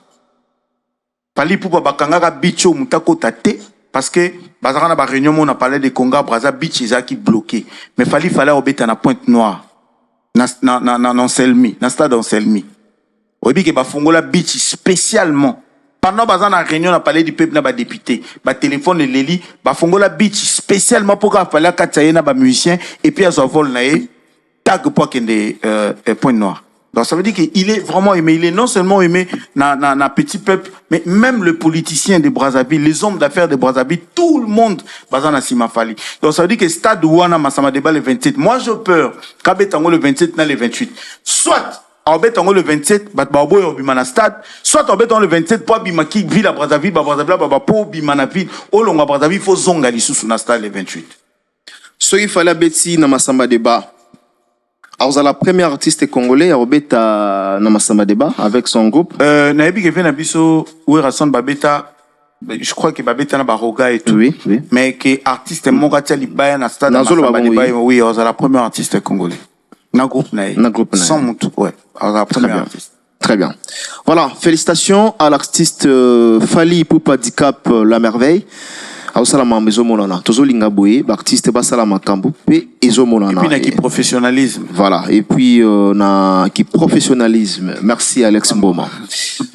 Fali pour bakanga bicho mutako tate. Parce que, bazarana ba réunion, on a parlé de Congo, Brazza, Beach, ils qui bloqué. Mais fallait obéter à la Pointe Noire. Dans Selmi, dans stade en Selmi. Obi que ba Fongola Beach spécialement. Pendant bazana réunion, on a parlé du peuple na ba député. Ba téléphone et Leli, ba Fongola Beach spécialement pour qu'il fallait katsaye na ba musicien et puis à son vol na tag pour qu'il y ait Pointe Noire. Donc ça veut dire qu'il est vraiment aimé. Il est non seulement aimé dans petit peuple, mais même le politicien de Brazzaville, les hommes d'affaires de Brazzaville, tout le monde bazana Sima Fali. Donc ça veut dire que stade Ouana Massamba Débat le 27. Moi je peur qu'Abetango le 27 n'a le 28. Soit Abetango le 27, Batbaobo et Bimana stade, soit Abetango le 27 pour Bimaki ville à Brazzaville, Brazzaville pour Bimana ville, Olonga Brazzaville, il faut zongali sous na stade le 28. Ce qu'il fallait Betty na Massamba Débat. Alors, la première artiste congolais, Robeta Namassamba Débat, avec son groupe. Naebi qui vient à Bisso, Ouerason Babeta, je crois que Babeta n'a pas Roga et tout. Oui. Mais que artiste Mogatia Libaya na stade Namassamba Débat, oui, c'est la première artiste congolais. Na groupe Nae. Sans mon tout, ouais. La première artiste. Très bien. Voilà, félicitations à l'artiste Fali Ipupa Dicap La Merveille. Salama mezomonana tozolinga boye artiste basalama kambu pe ezomonana et puis na qui professionnalisme voilà et puis na qui professionnalisme. Merci Alex Mboma.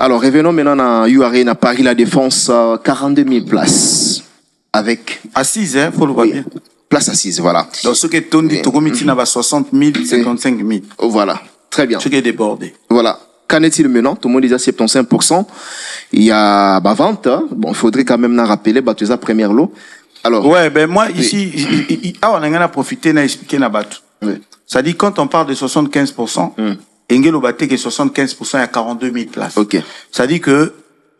Alors revenons maintenant à UARE à Paris La Défense, 42 000 places avec assises, hein, faut le voir bien. Place assise, voilà. Donc ce qui est tondi Togomiti na 60 000 55 000. Voilà, très bien. Ce qui est débordé. Voilà. Qu'en est-il maintenant? Tout le monde dit à 75%. Il y a vente. Bon, il faudrait quand même rappeler la première lot. Alors. Ouais, ben moi ici, on a profité n'a expliqué na batu. Ça dit quand on parle de 75%, Engelo baté que 75% il y a 42 000 places. Ok. Ça dit que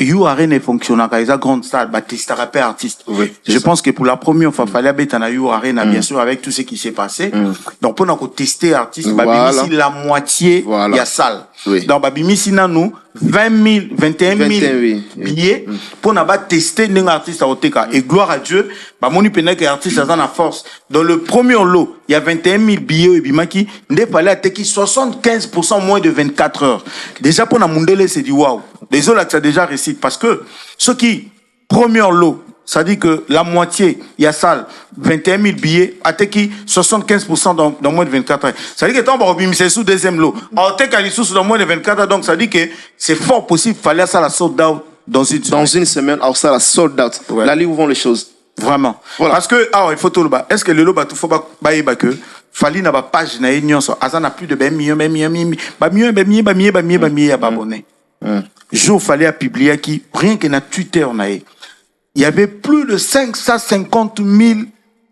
You Arena fonctionne quand ils ont grande salle, Batista rappeur artiste. Oui, je pense que pour la première fois, fallait mettre en You Arena, bien sûr, avec tout ce qui s'est passé. Donc, pour nous tester artiste, Voilà. ici la moitié, il y a salle. Oui. Donc, ici, nous, 21 000 billets pour nous tester les artistes à Oteka. Et gloire à Dieu, mon pénèque que artiste a la force. Dans le premier lot, il y a 21 000 billets, et bimaki, n'est pas là, 75% moins de 24 heures. Déjà, pour nous, c'est du waouh. Désolé, ça déjà récite. Parce que, ceux qui, premier lot, ça dit que la moitié, il y a salle, 21 000 billets, à Teki, 75% dans moins de 24 heures. Ça dit que tant que c'est sous deuxième lot. À Teki, sous dans moins de 24 heures, donc ça dit que c'est fort possible, il fallait ça la sold out dans une semaine. Dans une semaine, alors ça la sold out. Ouais. Là, où vont les choses. Vraiment. Voilà. Parce que, il faut tout le bas. Est-ce que le lot, il faut pas, que, Fali n'a pas page, n'a union, Azan a plus de abonnés. Jour fallait à publier qui, rien que na Twitter, il y avait plus de 550 000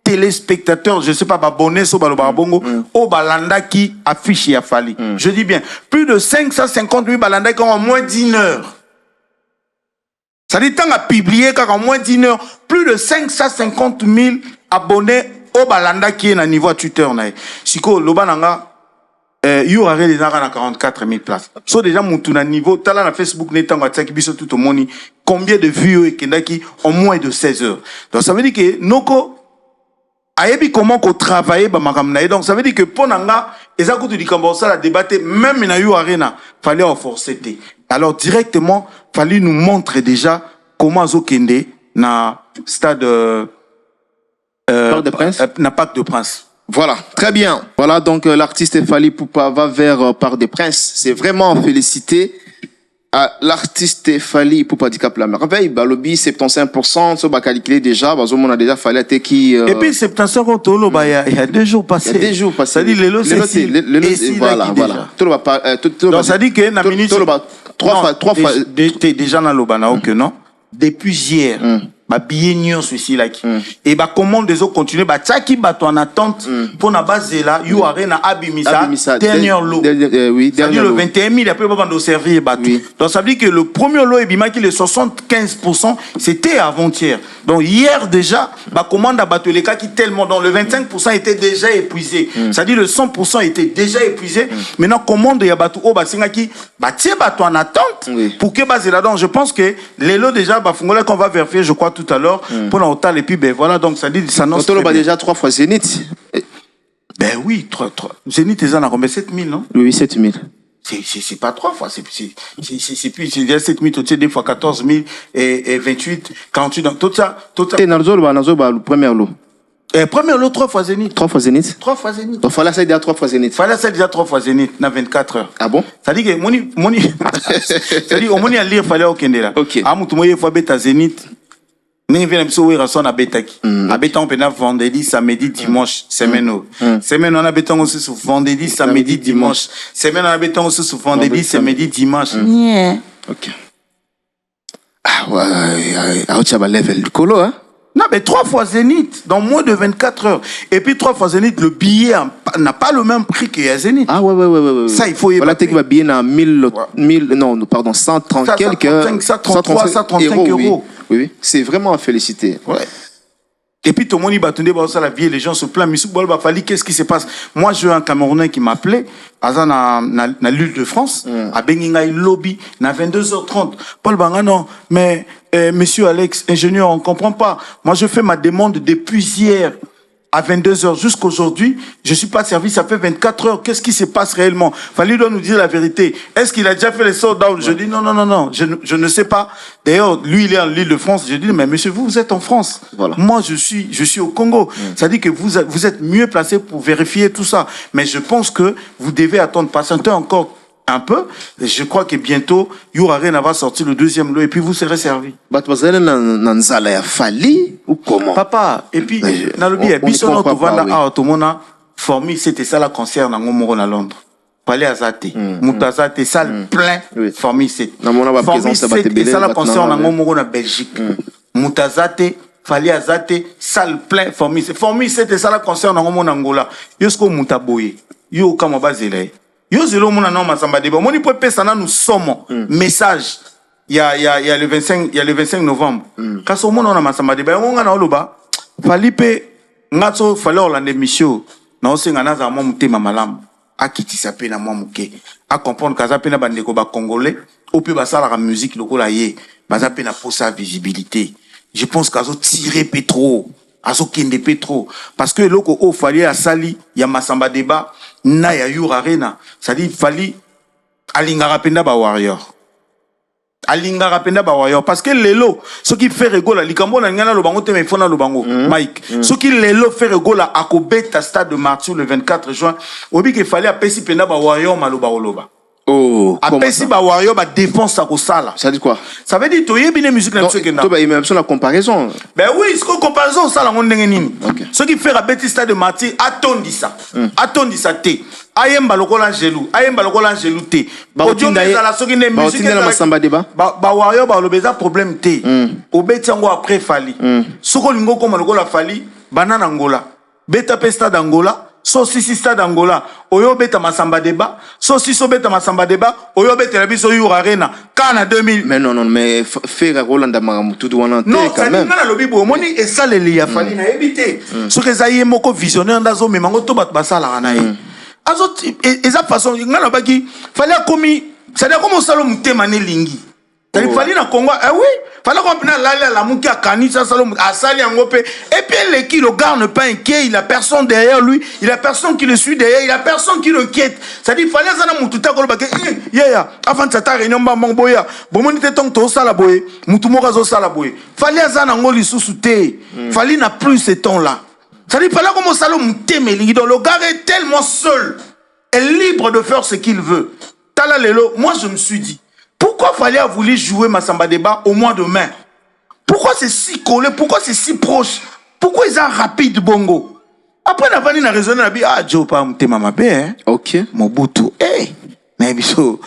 téléspectateurs, je ne sais pas, abonnés sur Balobarbongo, au Balanda qui affiche à Fali. Je dis bien, plus de 550 000 Balanda qui ont en moins d'1 heure. Ça dit, tant à publier qu'en moins d'1 heure, plus de 550 000 abonnés au Balanda qui est à niveau à Twitter. Siko, Lobananga, you aurait déjà 44 000 places. So déjà, mon tour à niveau, t'as là, na Facebook, n'est-ce pas, tout le monde, combien de vues et qui en moins de 16 heures. Donc, ça veut dire que, noko, ayebi comment qu'on travaille, donc, ça veut dire que, pour nanga, et ça, quand tu dis qu'on ça, la débattre, même dans You Arena, fallait en forcer. Alors, directement, fallait nous montrer déjà comment Zokende, na stade, Parc de Prince? Na Parc de Prince. Voilà, très bien. Voilà, donc l'artiste Fally Ipupa va vers Parc des Princes. C'est vraiment félicité à l'artiste Fally Ipupa du Cap la Merveille. Balobi 75%, ça va calculer déjà. On a déjà fallu qui. Et puis 75%, il y a 2 jours passés. Il y a 2 jours passés. Ça dit les lots, c'est voilà, voilà. Donc ça dit que la minute 3 fois déjà dans l'Obana, ok, non? Depuis hier. Ba billet nion ceci là qui et ba commande des autres continuer ba tchaki ba en attente pour na base là You Arena abimisa dernier lot oui dernier le 21 000 après pas de servir ba donc ça veut dire que le premier lot ebima qui le 75% c'était avant-hier donc hier déjà ba commande à Batoleka qui tellement dans le 25% était déjà épuisé ça dit le 100% était déjà épuisé maintenant commande ya batu o ba singa qui ba tie ba en attente pour que base là donc je pense que les lots déjà ba fungola qu'on va vérifier je crois tout à l'heure pour l'autal et puis ben voilà donc ça dit ça annonce déjà 3 fois Zénith. Ben oui 3 Zénith ils en a combien 7 000 non? Oui 7 000. C'est pas 3 fois c'est plus c'est déjà 7 000 tout des fois 14 000 et 28 48 donc tout ça et nazo le premier lot. Premier lot 3 fois Zénith. 3 fois Zénith. 3 fois Zénith. Donc fallait ça déjà 3 fois Zénith. Fallait ça déjà 3 fois Zénith na 24 heures. Ah bon? Ça dit que moni ça dit au moni à lire fallait au kende là. OK. Ah mutu moye fois beta Zénith. Nous venons de souhaiter son abétaki. Abétant on vendredi, samedi, dimanche, semaine. Semaine on abétant aussi sur vendredi, samedi, dimanche. Semaine on abétant aussi sur vendredi, samedi, dimanche. Ok. Ah ouais, ah tu as level du colo hein. Non mais 3 fois Zénith dans moins de 24 heures. Et puis 3 fois Zénith le billet n'a pas le même prix que Zénith. Ah ouais. Ça il faut y voilà t'es billet na 1000 non pardon 130 quelques 133 135 euros. Oui, c'est vraiment à féliciter. Ouais. Et puis tout le monde y battait ça la vie les gens se plaignent mais Fally qu'est-ce qui se passe? Moi j'ai un Camerounais qui m'appelait na l'île de France à Benginga lobby na 22h30 Paul Banga non mais monsieur Alex ingénieur on comprend pas moi je fais ma demande depuis hier à 22h jusqu'aujourd'hui, je suis pas servi, ça fait 24 heures. Qu'est-ce qui se passe réellement? Fally doit nous dire la vérité. Est-ce qu'il a déjà fait les sold out? Je dis non. Je ne sais pas. D'ailleurs, lui, il est en l'île de France. Je dis, mais monsieur, vous êtes en France. Voilà. Moi, je suis au Congo. Ça dit que vous êtes mieux placé pour vérifier tout ça. Mais je pense que vous devez attendre, patienter encore un peu. Je crois que bientôt, You Arena va sortir le 2e lot et puis vous serez servi. Fally ou comment? Papa, et puis, dans le billet, Bisson, tu vas là, tout le monde a formé, c'était ça la concert dans à Londres. Fallait Azate. Moutazate, salle plein, formé, c'est. Formé, c'était ça la concert dans à Belgique. Moutazate, fallait Azate, salle plein, formé, c'est. Formé, c'était ça la concert dans Angola. Yosko Moutaboye. Yo, Kamabazele. Yo zelo mona non masamba deba moni po pesa na nous sommes message il y a le 25 novembre. Quand on a un Massamba Débat, on a oloba. Falipe ngato fallait Orlando Michio. Na osenga na za mwa mutema malamu. Akitisa pe na mwa muke. A comprendre kaza pe na bandeko ba congolais. Ou pe basala la musique lokola ye. Baza pe na pour sa visibilité. Je pense qu'azo tirer pétro. Azo kende pétro. Parce que loko o fallait à Sali, ya Massamba Débat, na ya Yur Arena. Ça dit, fallait alingara penda ba warrior. Alingara penda ba warrior. Parce que lelo, ce qui fait rigola, likambo na ngana lobango te me fona lobango. Mike. Ce qui lelo fait rigola, akobeta stade de Martyr le 24 juin. Obi qu'il fallait apesi penda ba warrior maloba oloba. Oh, apesi ba warrior ba défense à kosala. Ça dit quoi? Ça veut dire toye bine musique na monsieur kena. Toi il y a même la comparaison. Ben oui, ce qu'on comparaison ça la ngondenge nini. Ce qui fait rabeti stade de Martyr attondi ça. Attondi ça té. Ayemba lokola Angelou, ayemba lokola Angelou té. Baotinda la soki ne musique na Massamba Débat. Ba warrior ba lobeza problème té. Obeti ngo après fali. Soko lingo koma lokola fali banana ngola. Beta pesta d'Angola. So si stade Angola, oyo beta Massamba Débat, so si so beta Massamba Débat, oyo beta la biso Yur Arena, Kana 2000. Mais non, mais faire Roland Amaramoutou douana non, quand même. Non, ça dit que moni et ça les liens fallait na éviter. Ce que ça y est moko visionnaire dans zo mais mango to bat basala ranae. Azo et ça façon ngana baki fallait commis, ça dit comment ça lo mutema ne lingi. Il fallait na Congo, ah oui, fallait qu'on prenne la mouki à Kani, ça salon, à Sali Angopé. Et puis l'équipe, le gars ne pas inquiet, il a personne derrière lui, il a personne qui le suit derrière, il a personne qui l'inquiète. Ça dit, fallait ça na mututa ko bake, avant de ta réunion ba mangboya, bon mon était ton sala boye, mutumoka zo sala boye. Fallait ça na ngoli sous-souté. Fallait na plus ce temps là. Ça dit, fallait comme salon muteme lingi, donc le gars est tellement seul, est libre de faire ce qu'il veut. Tala lelo, moi je me suis dit, pourquoi fallait vouloir jouer Massamba Débat au mois de mai? Pourquoi c'est si collé? Pourquoi c'est si proche? Pourquoi ils sont rapides bongo? Après, on a raisonné, on a dit, ah, Joe, pas m'te mamabe, hein? Ok. Mobutu, eh, mais biso,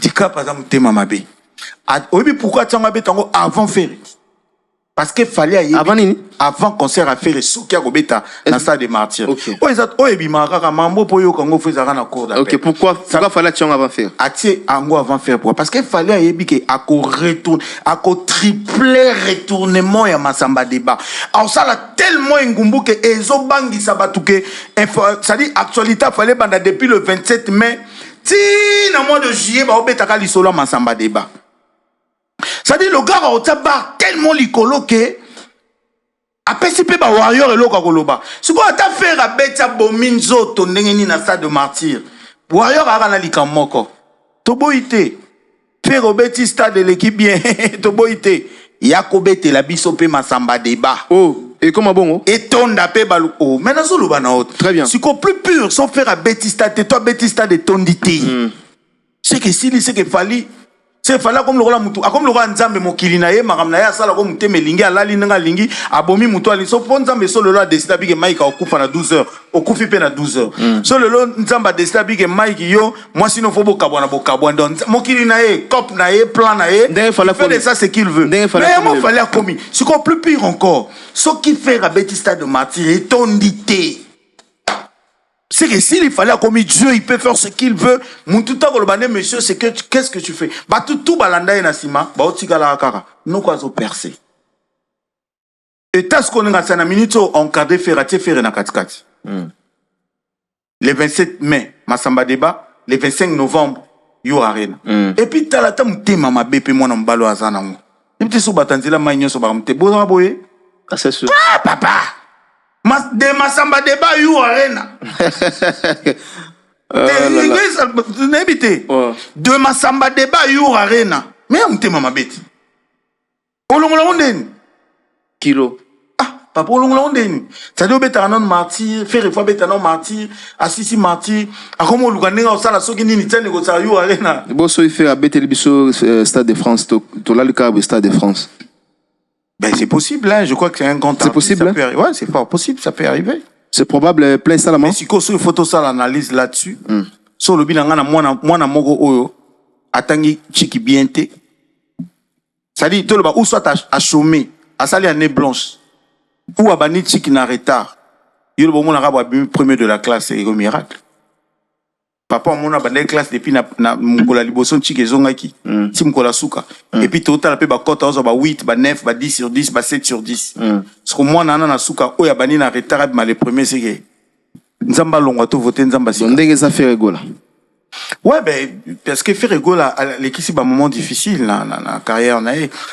tika pas m'te mamabe. Oui, pourquoi tu as mamabe tango avant faire? Parce qu'il fallait avant concert à faire soukia gobeta dans stade de Martyr. OK. OK, pourquoi fallait tu avant faire? Atie ango avant faire pourquoi? Parce qu'il fallait yebike ako retourner, ako tripler retournement ya Massamba Débat. Alors ça là tellement ngumbu que ezo bangi sabatuke ça dit actualité fallait banda depuis le 27 mai. Ti na mois de juillet ba obetaka lisolo Massamba Débat. Ça dit le gars a bar tellement licolo que après si pe ba warrior et loka koloba. Ce qu'on a fait à betia bominzo to ndengeni na stade de Martyr. Warrior a na likamoko. Toboité. Faire au beti stade de l'équipe bien. Toboité. Yakobete la biso pe Massamba Débat. Oh, et comment bon? Et ton d'appel balou. Oh, maintenant sous le banao. Très bien. Ce qu'on plus pur sans faire à beti stade toi beti stade de tondité. C'est que si c'est que fallait c'est fallait comme le roi mutu comme le roi nzambe mokili na ye makamna ya sala ko muteme lingi alali nga lingi abomi mutu ali so fo nzambe so le roi décida bige Mike okufa na 12h okufi pe na 12h so le roi nzamba décida bige Mike yo moi sinon faut bokabwana donc mokili na ye cop na ye plan na ye fait ça c'est qu'il veut mais moi fallait commis ce qu'on plus pire encore ce qui fait rabeti stade de Martyr et tondité. C'est que s'il fallait commis Dieu, il peut faire ce qu'il veut. Moutouta golobane, monsieur, c'est que qu'est-ce que tu fais? Bah tout balanda et nasima, bah otika la kara. Nous quoi percé. Et t'as ce qu'on a ça na minute encadré faire na katikati. Le 27 mai, Massamba Débat, le 25 novembre, Yur Arena. Et puis t'as la tam te mama bépé moi na mbalo azana ngo. Et puis sous batanzila maïnyo so ba mte boza boye. Ah c'est sûr. Ah papa. De Massamba Débat Yur Arena. De Massamba Débat Yur Arena. Mais on te mama bête. Olongola ondeni. Kilo. Ah, papa olongola ondeni. Ça doit être un martyr, faire une fois bête un martyr, assisi martyr. A comment luganenga osala soki nini tene ko sa Yur Arena. Bosso il fait à bête le biso Stade de France, to la le câble Stade de France. Ben c'est possible, hein. Je crois que c'est un grand temps. C'est possible, hein? Ouais, c'est fort possible, ça peut arriver. C'est probable, plein ça la main. Mais si sur une photo ça l'analyse là-dessus, sur le bilan ngana mwana mogo oyo atangi chiki bienté. Ça dit tout le bas ou soit à chômer, à salir année blanche ou à bani chiki na retard. Il le bon mon arabe premier de la classe c'est un miracle. papa mona bande classe depuis na mukola liboso chike zongaki ti mukola suka et puis total pe ba kota ozo ba 8 ba 9 ba 10 sur 10 ba 7 sur 10 parce que moi na suka oya bani na retard ma le premier c'est que nzamba longwa to voter nzamba si ndenge ça fait rigola. Ouais, ben, parce que Ferrego, là, l'équipe, c'est un moment difficile, dans la carrière,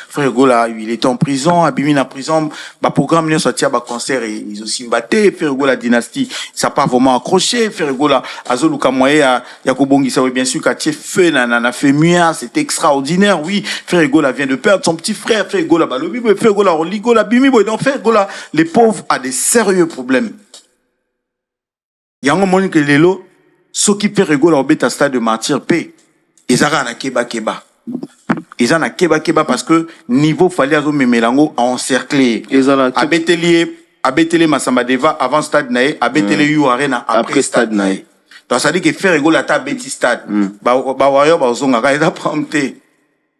Ferrego, là, il était en prison, Abimi en prison, bah, programme, il sorti à concert, et ils aussi batté, Ferrego, la dynastie, ça n'a pas vraiment accroché, Ferrego, là, Azoluka Moye, Yakobongi, ça veut bien sûr, qu'à feu, n'a fait mieux, c'était extraordinaire, oui, Ferrego, là, vient de perdre son petit frère, Ferrego, là, bah, le bibo, Ferrego, là, Oligo, là, Bimi, donc, Ferrego, là, les pauvres a des sérieux problèmes. Yango Monique Lelo, ceux qui fait rigoler au bêta stade de martyr P, ils ont un keba. Ils ont un keba parce que niveau fallait à me mélango encerclé. Abeteli Massamba Deva avant stade nae, abeteli You Arena après stade nae. Donc ça dit que faire rigoler à ta bêtise stade. Ba wayo ba zonga ka ida prompté.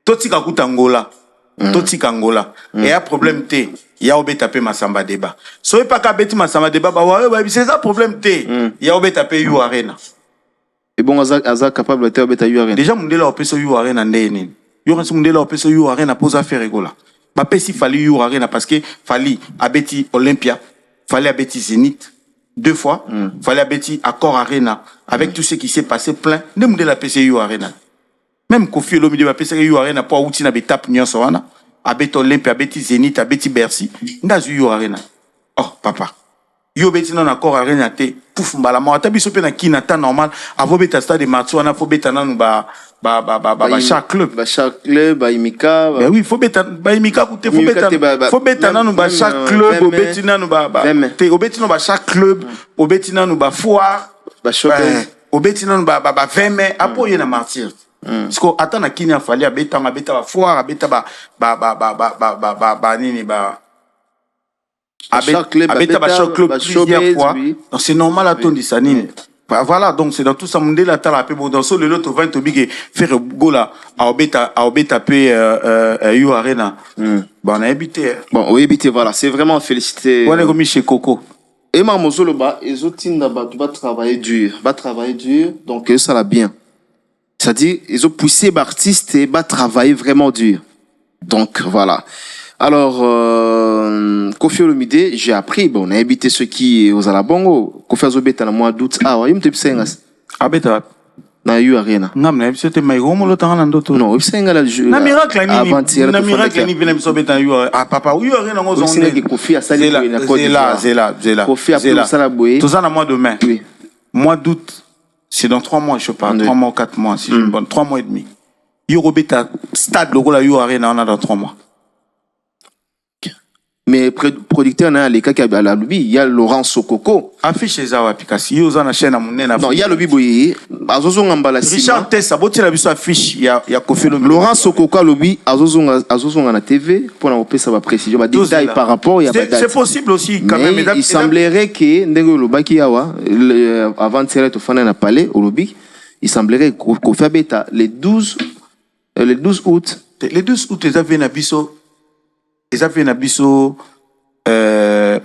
Toti ka kutangola. Toti kangola. Et un problème T. Il y a obé tapé Massamba Deba. Soyez pas qu'à bêti Massamba Deba, bah ouais, c'est ça problème T. Il y a obé tapé You Arena. Et bon, Aza capable de faire You Arena. Déjà, mon opé sur You Arena ndéni. Yo mon opé sur You Arena pose à faire rigola. Ma si fallait You Arena parce que fallait abeti Olympia, fallait abeti Zénith 2 fois, fallait abeti Accor Arena avec tout ce qui s'est passé plein. Ne mon la PC You Arena. Même Kofi Olomide va PC You Arena pour outil na betap nyonso wana. Abeti Olympia, abeti Zénith, abeti Bercy. Ndazu You Arena. Oh papa. Yo beti non Accor Arena te pouf mbala mo ata biso pe na kina ta normal avo beta stade de match wana fo beta nanu ba chaque club ba imika ben oui faut beta ba imika koute faut beta nanu ba chaque club au beti nanu ba te au beti nanu ba chaque club au beti nanu ba foire ba showcase au beti nanu ba 20 mai apoye na martyr parce que ata na kina fallait abeta ba foire abeta ba nini ba chaque club plusieurs fois. Donc c'est normal à ton disani. Voilà, donc c'est dans tout ça monde la tala pe bon dans le lot 20 to big faire gola à obeta pe You Arena. Bon on a habité. Bon, on a habité voilà, c'est vraiment félicité. On est comme chez Coco. Et ma mozolo ba ezotinda ba tu vas travailler dur, donc ça l'a bien. C'est-à-dire ils ont poussé l'artiste et ba travailler vraiment dur. Donc voilà. Alors, Kofi Olomide, j'ai appris, bon, on a habité ceux qui aux Alabongo, Kofi Azobeta na mois d'août. Ah, ouais, il me dit sengas. Abeta. Na You Arena. Non, mais c'était mais comment le temps ndoto. Non, il senga la jeu. Na miracle ni. Na miracle ni vient Azobeta You Arena. Ah papa, You Arena ngo zonde. C'est que Kofi a sali na Côte d'Ivoire. C'est là. Kofi a pris ça la boye. Tout ça na mois de mai. Oui. Mois d'août, c'est dans 3 mois, je parle. 3 mois, 4 mois, si je me bonne. 3 mois et demi. You Robeta stade logo la You Arena on a dans 3 mois. Mais producteur na les cas qui a la lobby, il y a Laurent Sokoko. Affiche ça wa pikasi. Yo za na chaîne na munena. Non, il y a lobby boye. Azozo ngambala sima. Richard Tessa boti la biso affiche ya Kofi Olomide. Laurent Sokoko lobby azozo na TV pour na opesa ba précision ba détail par rapport ya ba date. C'est possible aussi quand même. Il semblerait que ndenge lobaki yawa avant tirer to fana na palais au lobby, il semblerait Kofi Abeta le 12 août. Le 12 août ils avaient na biso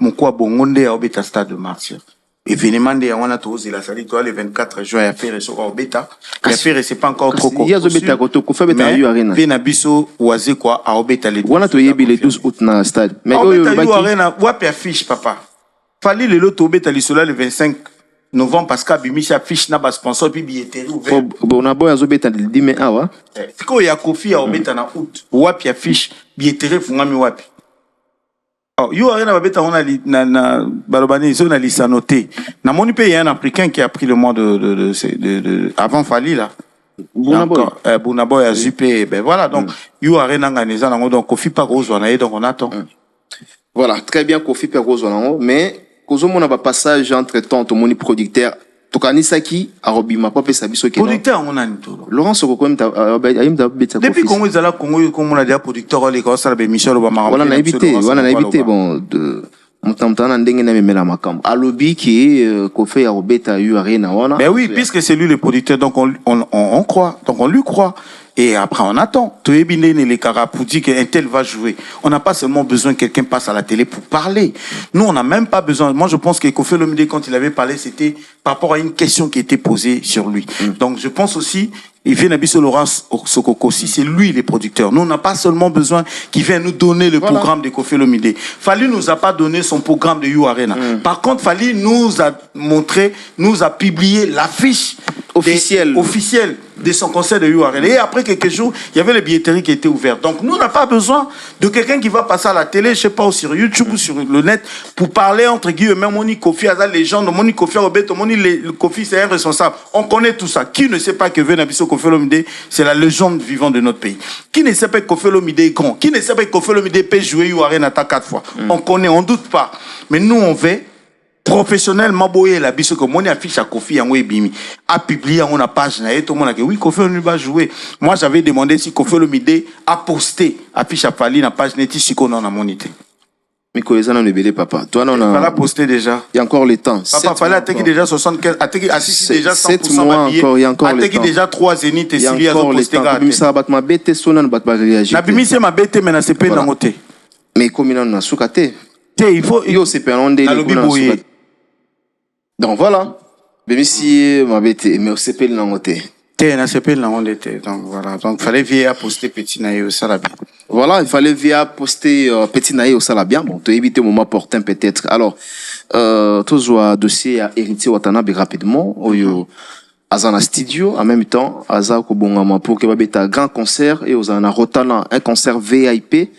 mon quoi bongonde à obeta stade de martyr. Événement de on a tous la salle le 24 juin à faire sur obeta. À faire c'est pas encore trop court. Il y a obeta ko to ko fa beta You Arena. Pe na biso oise quoi à obeta le. On a to yebi le 12 août na stade. Mais obeta You Arena wapi affiche papa. Fallait le lot obeta le sola le 25 novembre parce que Bimisi affiche na ba sponsor puis billetterie ouvert. Bon on a beau obeta le 10 mai awa. C'est quoi ya Kofi à obeta na août. Wapi affiche billetterie fungami wapi. Oh, You Arena babeta on a na balobani ils ont la liste notée. Na moni pays il y a un africain qui a pris le mois de avant Fali là. Bunaboy a Zupé ben voilà donc You Arena nganeza nango donc Kofi pa Rose na donc on attend. Voilà, très bien Kofi pa Rose nango mais kozo mona ba passage entre temps to moni producteur tokanisaki arobima pa pesa biso ke producteur on a nito Laurent Sokoko ayimda betsa depuis Congo ils ala Congo comme on a déjà producteur les gars ça be Michel Obama on a évité bon de mtamtana ndenge na memela makambo alobi ki Kofi arobeta You Arena wana ben oui puisque c'est lui le producteur donc on croit donc on lui croit Et après, on attend. Les Karapoudi, qu'un tel va jouer. On n'a pas seulement besoin que quelqu'un passe à la télé pour parler. Nous, on n'a même pas besoin. Moi, je pense que Koffi Olomide, quand il avait parlé, c'était par rapport à une question qui était posée sur lui. Donc, je pense aussi, il vient d'habiter Laurence Sokoko aussi, c'est lui les producteurs. Nous, on n'a pas seulement besoin qu'il vienne nous donner le programme de Koffi Olomide. Fali nous a pas donné son programme de You Arena. Par contre, Fali nous a montré, nous a publié l'affiche officielle de son concert de You Arena. Et après quelques jours, il y avait les billetteries qui étaient ouvertes. Donc, nous, on n'a pas besoin de quelqu'un qui va passer à la télé, je sais pas, ou sur YouTube ou sur le net, pour parler entre guillemets, Moni Kofi, Aza, légende, Moni Kofi, Roberto, Moni, le Kofi, c'est un responsable. On connaît tout ça. Qui ne sait pas que Venabiso Koffi Olomide, c'est la légende vivante de notre pays. Qui ne sait pas que Koffi Olomide est grand? Qui ne sait pas que Koffi Olomide peut jouer You Arena 4 fois? On connaît, on doute pas. Mais nous, on veut professionnellement boyer la biso que mon affiche à Koffi Yango Ebimi a publié en une page na tout le monde a dit oui Koffi Olomide va jouer. Moi j'avais demandé si Koffi Olomide a posté affiche à Fali na page neti si qu'on en a monité. Mais Koezana ne belé papa. Toi non on a posté déjà. Il y a encore le temps. Papa fallait attaquer déjà 75 attaquer assisté déjà 100% encore il y a encore attaquer déjà 3 zénith et Sylvia a posté gars. Mais ça bat ma bête sonan bat ba réagir. Na bimi c'est ma bête mais na CP na ngoté. Mais comme il en a soukate. Il faut yo c'est pas ondé le donc voilà. Même si ma bête mais au CP na ngoté. Na CP na ngoté. Donc voilà. Donc fallait via poster petit naïe au Salabia. Voilà, il fallait via poster petit naïe au Salabia. Bon, tu éviter moment opportun peut-être. Alors toujours dossier à héritier Watanabe rapidement au Azana studio en même temps Aza ko bongama pour que babeta grand concert et aux ana rotana un concert VIP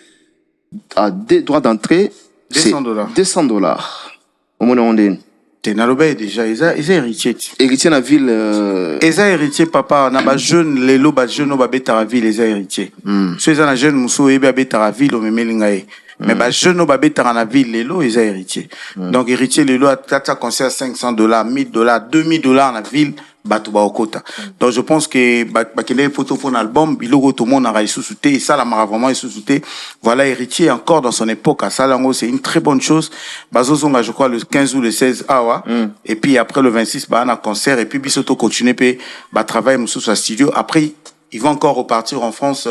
à des droits d'entrée $200 au moment on est Naloba déjà ils héritier na ville ils héritier papa na ba jeune lelo ba jeune ba beta ville ils héritier so ils na jeune muso e ba beta ville o memelinga e mais ba jeune ba beta na ville lelo ils héritier donc héritier lelo à tata concert $500 $1000 $2000 na ville bato ba okota. Donc je pense que bakele photo pour un album biloko tout le monde a sous-souté et ça la mara vraiment sous-souté. Voilà héritier encore dans son époque à Salango c'est une très bonne chose. Bazozonga je crois le 15 ou le 16 awa et puis après le 26 ba un concert et puis bisoto continuer pe ba travailler musu sa studio après ils vont encore repartir en France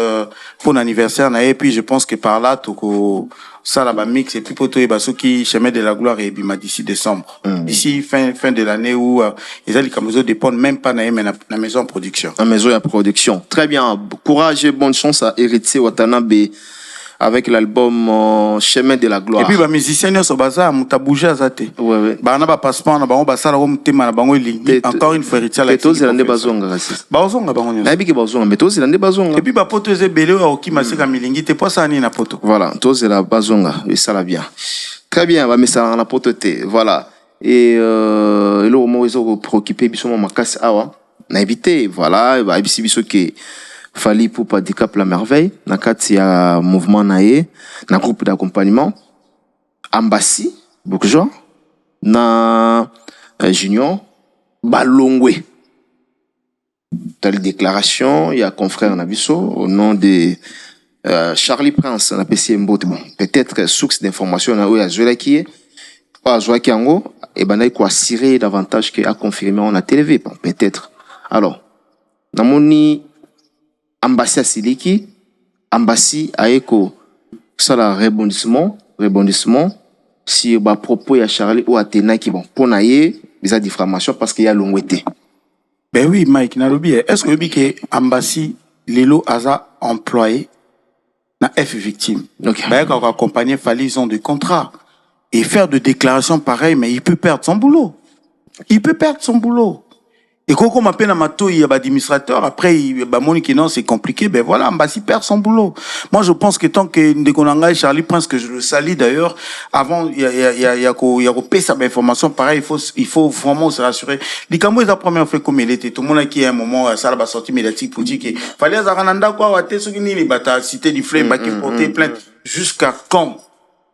pour l'anniversaire et puis je pense que par là tout ça là-bas mix et puis pour toi baso qui chemin de la gloire et bima d'ici décembre d'ici fin de l'année où les ali kamozo dépendent même pas na la maison en production très bien courage et bonne chance à héritier Watanabe avec l'album Chemin de la gloire et puis ba musicien sur bazar muta bouger azate ba na ba passeport na bango basala ko mutema na bango lingi encore une fois héritier la tous zilande bazonga rassis bazonga bango nyonso na biki bazonga mais tous zilande bazonga et puis ba poto ze belé o ki masika milingi te posa ni na poto voilà tous zela bazonga et ça la bien très bien ba messala na poto te voilà et le moment ils préoccupé biso makasi awa na éviter voilà ba bisi biso ke Fali pour handicap la merveille na kati ya mouvement nae na groupe d'accompagnement Ambassi Bourgeois na Junior Balongwe telle déclaration il y a confrère Nabiso au nom de Charlie Prince na PC Mbote bon peut-être source d'information na oya zola qui est pas zola qui ango et banay ko assurer davantage que a confirmer on a TV bon peut-être alors namoni Ambassi Asiliki, Ambassi Aeko, ça la rebondissement, si bah propos ya Charlie ou Athéna qui bon, pour naïe, des diffamation parce qu'il y a l'ongwete. Ben oui, Mike, est-ce que Ambassi, Lelo Aza employé, na F victime. Ok. Ben, quand on accompagner Fali, ils ont des contrats. Et faire de déclarations pareilles, mais il peut perdre son boulot. Et quand on m'appelle à Mato, il y a administrateur, après, non, c'est compliqué, ben voilà, Ambassi perd son boulot. Moi, je pense que tant que Ndekonanga et Charlie Prince, que je le salue d'ailleurs, avant, il y a coupé sa information, pareil, il faut vraiment se rassurer. L'Ikambo est la première fois comme il était. Tout le monde qui a un moment, ça l'a sorti médiatique pour dire qu'il fallait Zarananda, quoi, cité du flemme, qui portait plainte. Jusqu'à quand?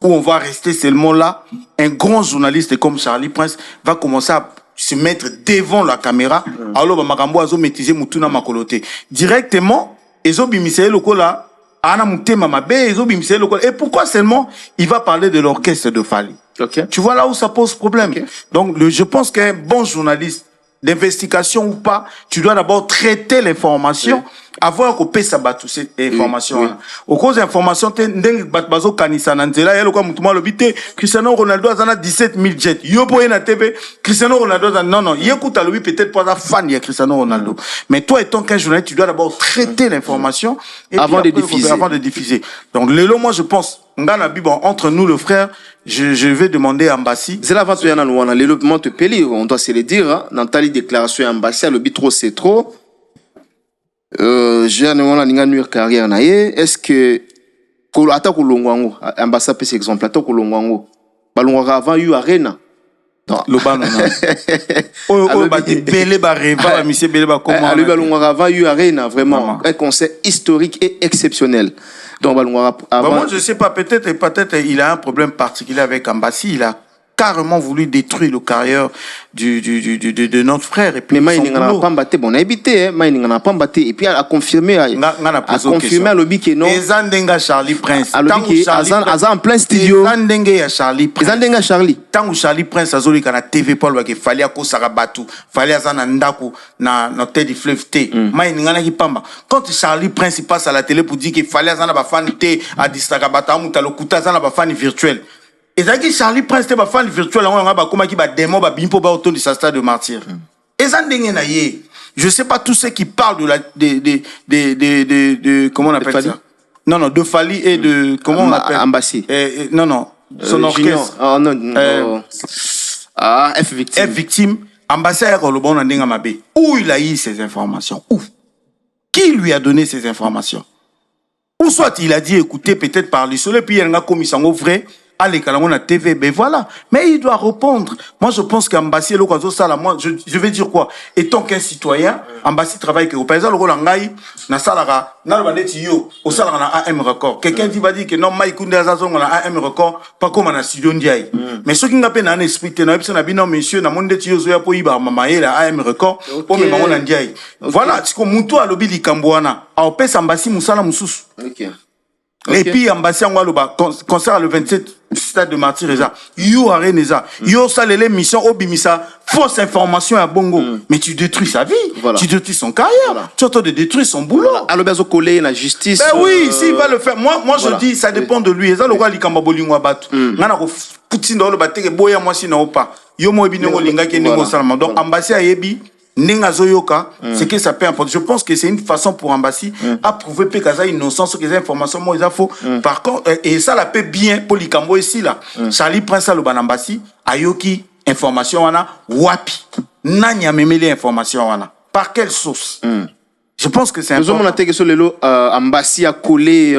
Où on va rester seulement là, un grand journaliste comme Charlie Prince va commencer à se mettre devant la caméra, alors makambo azo maîtriser mutuna makolote directement ezo bimisé lokola ana mutema mabe ezo bimisé lokola et pourquoi seulement il va parler de l'orchestre de Fali. Okay. Tu vois là où ça pose problème. Okay. Donc je pense qu'un bon journaliste d'investigation ou pas, tu dois d'abord traiter l'information. Oui. avoir coupé ça bat toute cette information au cause information te ndenge bazo kanisa na nzela yelo kwa mutuma lobité Cristiano Ronaldo azana 17000 jets yo boye na TV Cristiano Ronaldo non yekuta lobi peut-être pas fan de Cristiano Ronaldo mais toi étant qu'un journaliste tu dois d'abord traiter l'information avant de diffuser donc lelo moi je pense ngana bibo entre nous le frère je vais demander à Mbassi c'est la vente yana wana lelo monte peli on doit se le dire dans tali déclaration à Mbassi le bit trop c'est trop j'ai un ninga nuire carrière na ye est-ce que ko ata ko longwango Mbassi peut exemple ata ko longwango balongwa avant eu arena lobano na ba belé ba reva ba monsieur belé ba comment lui balongwa avant eu arena vraiment un concert historique et exceptionnel donc balongwa avant moi je sais pas peut-être il a un problème particulier avec Mbassi il a carrément voulu détruire le carrière de notre frère et puis mais il n'a pas battu bon habité mais il n'a pas battu et puis a confirmé le bic non Ezandenga Charlie Prince en plein studio Ezandenga Charlie Prince Ezandenga Charlie tant Charlie Prince azoli kana TV Paul que fallait ko sarabatu fallait azana ndako na tête du fleuve T mais il ngana ki pamba quand Charlie Prince il passe à la télé pour dire qu'il fallait azana ba fan T à distragabata mutalo kuta azana ba fan virtuel. Et ça qui Charlie Prince était fan virtuel on a comment qui ba démon ba bimpo ba autour de sa stade de martyr. Et ça ndenge na ye. Je sais pas tous ceux qui parlent de la de comment on appelle ça. Non de Fali et de comment on appelle Mbassi. Non son orchestre. F victime. F victime ambassadeur le bon ndenge mabe. Où il a eu ces informations? Où? Qui lui a donné ces informations? Ou soit il a dit écoutez peut-être par le soleil puis il y a commis son vrai. Allez, quand on a TV, ben voilà. Mais il doit répondre. Moi, je pense qu'Ambassi, moi, je vais dire quoi? Étant qu'un citoyen, Ambassi travaille que, par exemple, le Rolangaï, na salara, na le bandeti yo, au salara na AM record. Quelqu'un dit, va dire que non, Maï Koundé Azazon, on a AM record, pas comme on a studio Ndiaye. Mais ceux qui n'ont pas un esprit, t'es non, monsieur, na monde yo, zoya po iba, mamaye, la AM record, pour me maman Ndiaye. Voilà, c'est comme Moutou a lobby li Kambouana. A opé Ambassi Moussala Moussous. Et puis, Ambassi Angwaloba, concert le 27, stade de Martyr, yo areneza, yo salé l'émission, obimisa, fausse information à Bongo. Mais tu détruis sa vie, tu détruis son carrière, tu es en train de détruire son boulot. Alors, bien, coller la justice. Ben oui, s'il va le faire. Moi je dis, ça dépend de lui. Et ça, le roi, il kamba bolingo abatu. Ngana ko Poutine dans le battre, boya moi si non pas. Yo mo ebino linga ke ningo salama. Donc, Ambassi a yebi. C'est que ça peut importer. Je pense que c'est une façon pour Ambassi à prouver que ça innocence, que les informations moi ils faux. Par contre et ça la peut bien pour Likambo ici là. Charlie Prince le Ambassi ayoki information wana wapi. Nanya memeli information wana. Par quelle source? Je pense que c'est important. Nous avons que sur le Ambassi a collé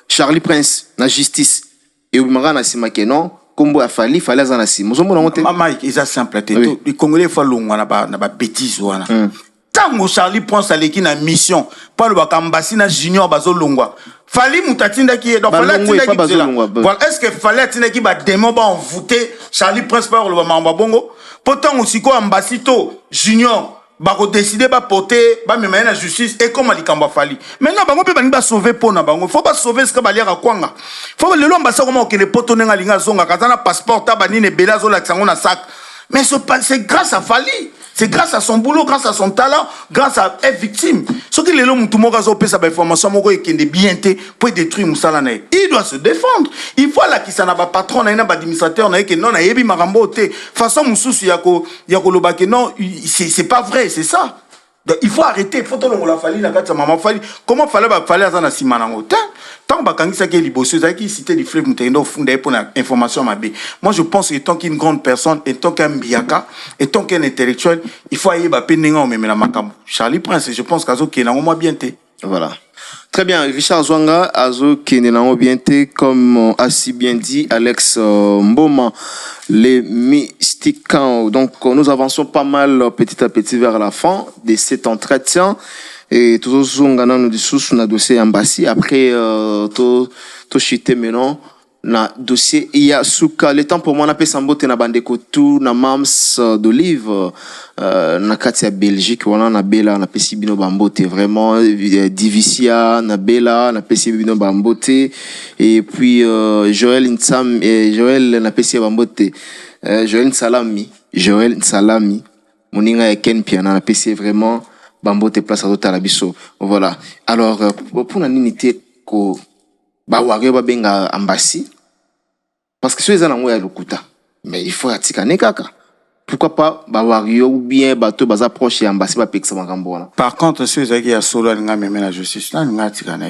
Charlie Prince la justice et Oumara Simake non. Combo a fallait zanasi mozomo na monter Mike ils a simple tout les Congolais faut longa na ba bêtise wana tango Charlie Prince aleki na mission pas le bakambasi na junior bazo longwa fallait mutatinda qui donc fallait tinda qui voilà est-ce que fallait tinda qui ba démon ba envoûter Charlie Prince par le mamba bongo pourtant aussi quoi ambasito junior bako décider ba porter ba même la justice et comme alikamba fali maintenant bango pe bani ba sauver pona bango faut pas sauver ce que balia kwanga faut le lomba ça comment que les potes nenga linga zonga kazana passeport ta bani ne belazo la tsango na sac mais c'est grâce à Fali c'est grâce à son boulot grâce à son talent grâce à être victime ce que les loms tout moka zo pesa ba information moko ekende bien té pour détruire musala na il doit se défendre il faut là qui ça na ba patron na ba administrateur na que non na yebi marambo té façon mususu ya ko loba que non c'est pas vrai c'est ça. Donc, il faut arrêter. Il faut que la Fali na kata maman Fali. Comment fallait ba Fali azana simanango tant ba kangisa ke liboso za ki cité du fleuve mutendo funda pour information mabe. Moi je pense que tant qu'une grande personne et tant qu'un biaka et tant qu'un intellectuel, il faut aller ba penenga o memela makambo. Charlie Prince je pense qu'azo ke na moi bien té. Voilà. Très bien, Richard Zwanga, Azo Kenenamo Bienté, comme a si bien dit Alex Mboma, les mystiquants. Donc, nous avançons pas mal petit à petit vers la fin de cet entretien. Et tout ce nous dit sous un dossier Ambassi. Après, tout chité maintenant. Na dossier iya suka le temps pour moi na pesa mbote na bandeko tout na mams d'olive na katia Belgique wana na bela na pesi bino bambote vraiment Divicia na bela na pesi bino bambote et puis Joël Nsam et Joël na pesi bambote Joël Nsalami moninga ya Ken Piana na pesi vraiment bambo te place à Tarabiso. Voilà. Alors, pour la ninité, ko, ba wario ba benga ambassy, parce que ceux qui ont un lokuta, mais il faut attirer kaka. Pourquoi pas ba wario ou bien bateau baza proche et ambassy ba peksa makambo na. Par contre, ceux qui ont solo nga même la justice, là nga attirer na.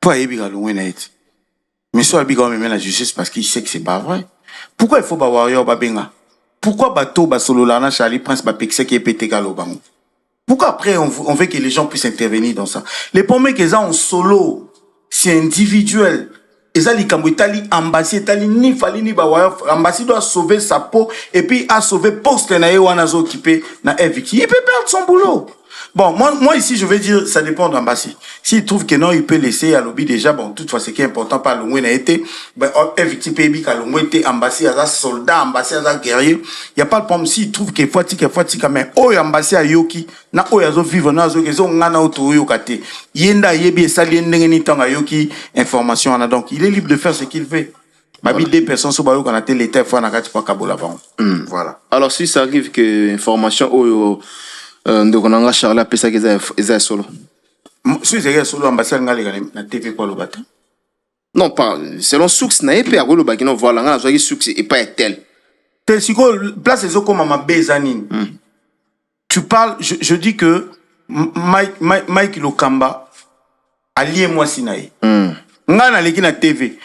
Pas ebiga longwe na eti. Mais soit ebiga même la justice parce qu'il sait que c'est pas vrai. Pourquoi il faut ba wario ba benga? Pourquoi bateau ba solo là na Charlie Prince ba peksa qui est pété galo bango? Pourquoi après on veut que les gens puissent intervenir dans ça? Les premiers qu'ils ont en solo, c'est individuel. Et ça, les Cambouitali, ambassade, Itali, ni fali ni bawa, ambassade doit sauver sa peau et puis a sauvé poste na ewanazo occupé na victime. Il peut perdre son boulot. Bon, moi ici, je vais dire, ça dépend de l'ambassade. S'il trouve que non, il peut laisser à lobby déjà, bon, toutefois, ce qui est important, pas l'ongoué n'a été, ben, victime pays, qu'à l'ongoué était ambassade, à soldat, ambassade, à guerrier. Il n'y a pas de problème. S'il trouve qu'il faut quand même, oh, ambassade à yoki, na oh, yazo vivre, na zo, kezo, ngana auto yokate. Yenda, yebi, sali, n'engeni tanga yoki, information, en a donc, il est libre de faire ce qu'il veut. Ma vie, des personnes, sur bayo, qu'on a tel l'état, il faut en agati, pas kabou l'avant. Voilà. Alors, si ça arrive que information, oh, donc on a Charles appelé ça qu'ils aient solo. Si c'est solo ambassade na TV quoi le bâtard. Non pas selon source na épée à le bâtard non voilà on a joué source et pas tel. Tel si quoi place les autres comme ma bezanine. Tu parles je dis que Mike Lokamba allié moi sinaï. Ngana leki na TV.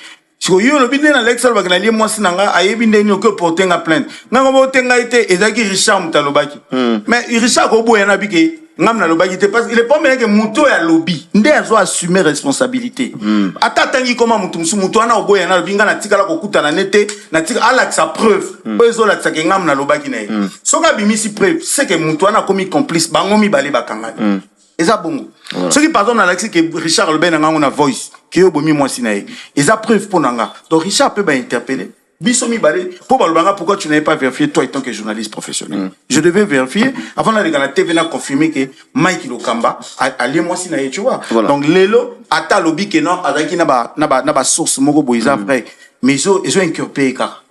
Si yo le binde na l'exal ba na allié moi sinanga ayebi ndeni que porter nga plainte. Nga mo tenga été ezaki Richard Mutalobaki. Mais Richard ko boya na bike ngam na lobaki te parce il est pas meilleur que muto ya lobby. Ndé azo assumer responsabilité. Ata tangi comment muto ana oboya na binga na tikala ko kuta na nete na tika ala sa preuve. Bezo la tsaka ngam na lobaki na. Soka bimisi preuve c'est que muto ana commis complice bango mi balé bakanga. Eza bongo. Ce qui pardon na l'axe que Richard le ben nga on a voice qui yo bomi moi sinae. Eza preuve pour nanga. Donc Richard peut ba interpeller. Bisomi balé pour balbanga pourquoi tu n'avais pas vérifié toi étant que journaliste professionnel. Je devais vérifier avant d'aller dans la TV na confirmer que Mike Lokamba allé moi sinae tu vois. Voilà. Donc lelo ata lobby que non avec na ba source moko boiza vrai. Mais ils ont inculpé car.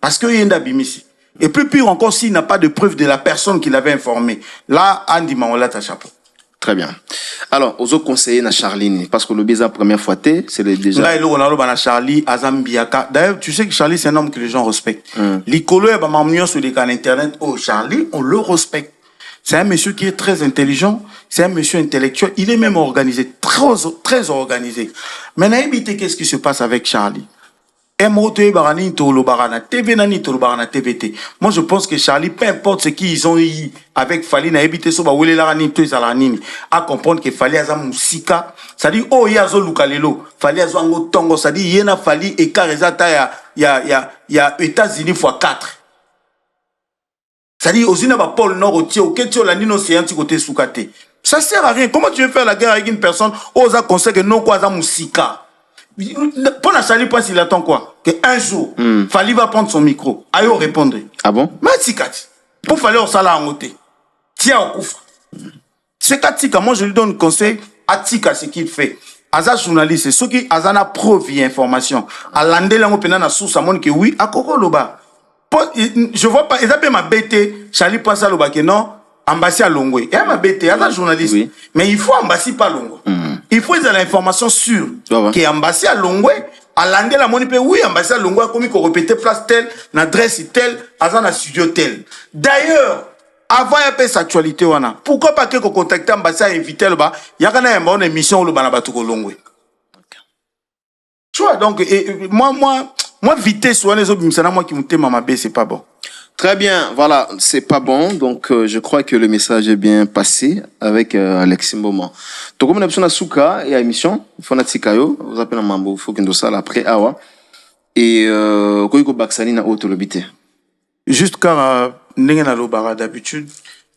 Parce que yenda bimisi. Et plus pire encore s'il n'a pas de preuve de la personne qui l'avait informé. Là Andy Maola ta chapeau. Très bien. Alors, aux autres conseillers na Charline, parce que le baiser première fois c'est déjà. Là, il y a Charlie, Azambiaka. D'ailleurs, tu sais que Charlie, c'est un homme que les gens respectent. L'icolo est pas sur les canaux internet. Oh, Charlie, on le respecte. C'est un monsieur qui est très intelligent. C'est un monsieur intellectuel. Il est même organisé. Très organisé. Maintenant, évitez qu'est-ce qui se passe avec Charlie. Moi, je pense que Charlie, peu importe ce qu'ils ont eu avec Fali, à comprendre que Fali a musika, ça dit, oh, il y a Lukalelo, Fali a tongo, ça dit, il y a Fali et Karizata, il y a États-Unis x4. Ça dit, aussi, n'a Paul Nord, au Ketio, la Nino, c'est un petit côté soukate. Ça sert à rien. Comment tu veux faire la guerre avec une personne, oh, ça conseille que non, quoi, ça musika. Pour la Charlie Prince, il attend quoi? Qu'un jour, Fali va prendre son micro. Aïe, répondre. Ah bon? Matikati. Pour Fali, on s'en a en côté. Tiens, au coufre. C'est Katika. Moi, je lui donne conseil. Atika, ce qu'il fait. Aza journaliste, ceux qui Azana preuve et information. À l'andé, là, on peut na source à mon que oui, à Koko Loba. Je vois pas, ils appellent ma bête, Charlie Prince à Loba, que non, ambassade à Longwe. Et ma bête, Aza journaliste. Oui. Mais il faut ambassade pas Longwe. Il faut qu'ils aient l'information sûre que ambassade à Longwe, à l'andé la monnaie, oui, ambassade à Longwe a commis qu'on répétait place telle, l'adresse telle, à studio telle. D'ailleurs, avant il y a cette actualité, pourquoi pas que qu'on contacte ambassade et inviter le bas, il y a quand même une émission où le bas tout Longwe. Tu vois, donc, moi, vitesse, soit les autres, moi qui me t'aime ma baie, c'est pas bon. Très bien, voilà, c'est pas bon, donc je crois que le message est bien passé avec Alexis Mboma. Donc comme on a besoin de Souka et à émission, il faut Tikayo, vous appelez un mambo, il faut qu'on doit ça après awa et Koiko Baksani na auto lobité. Juste car n'engue na lobara d'habitude,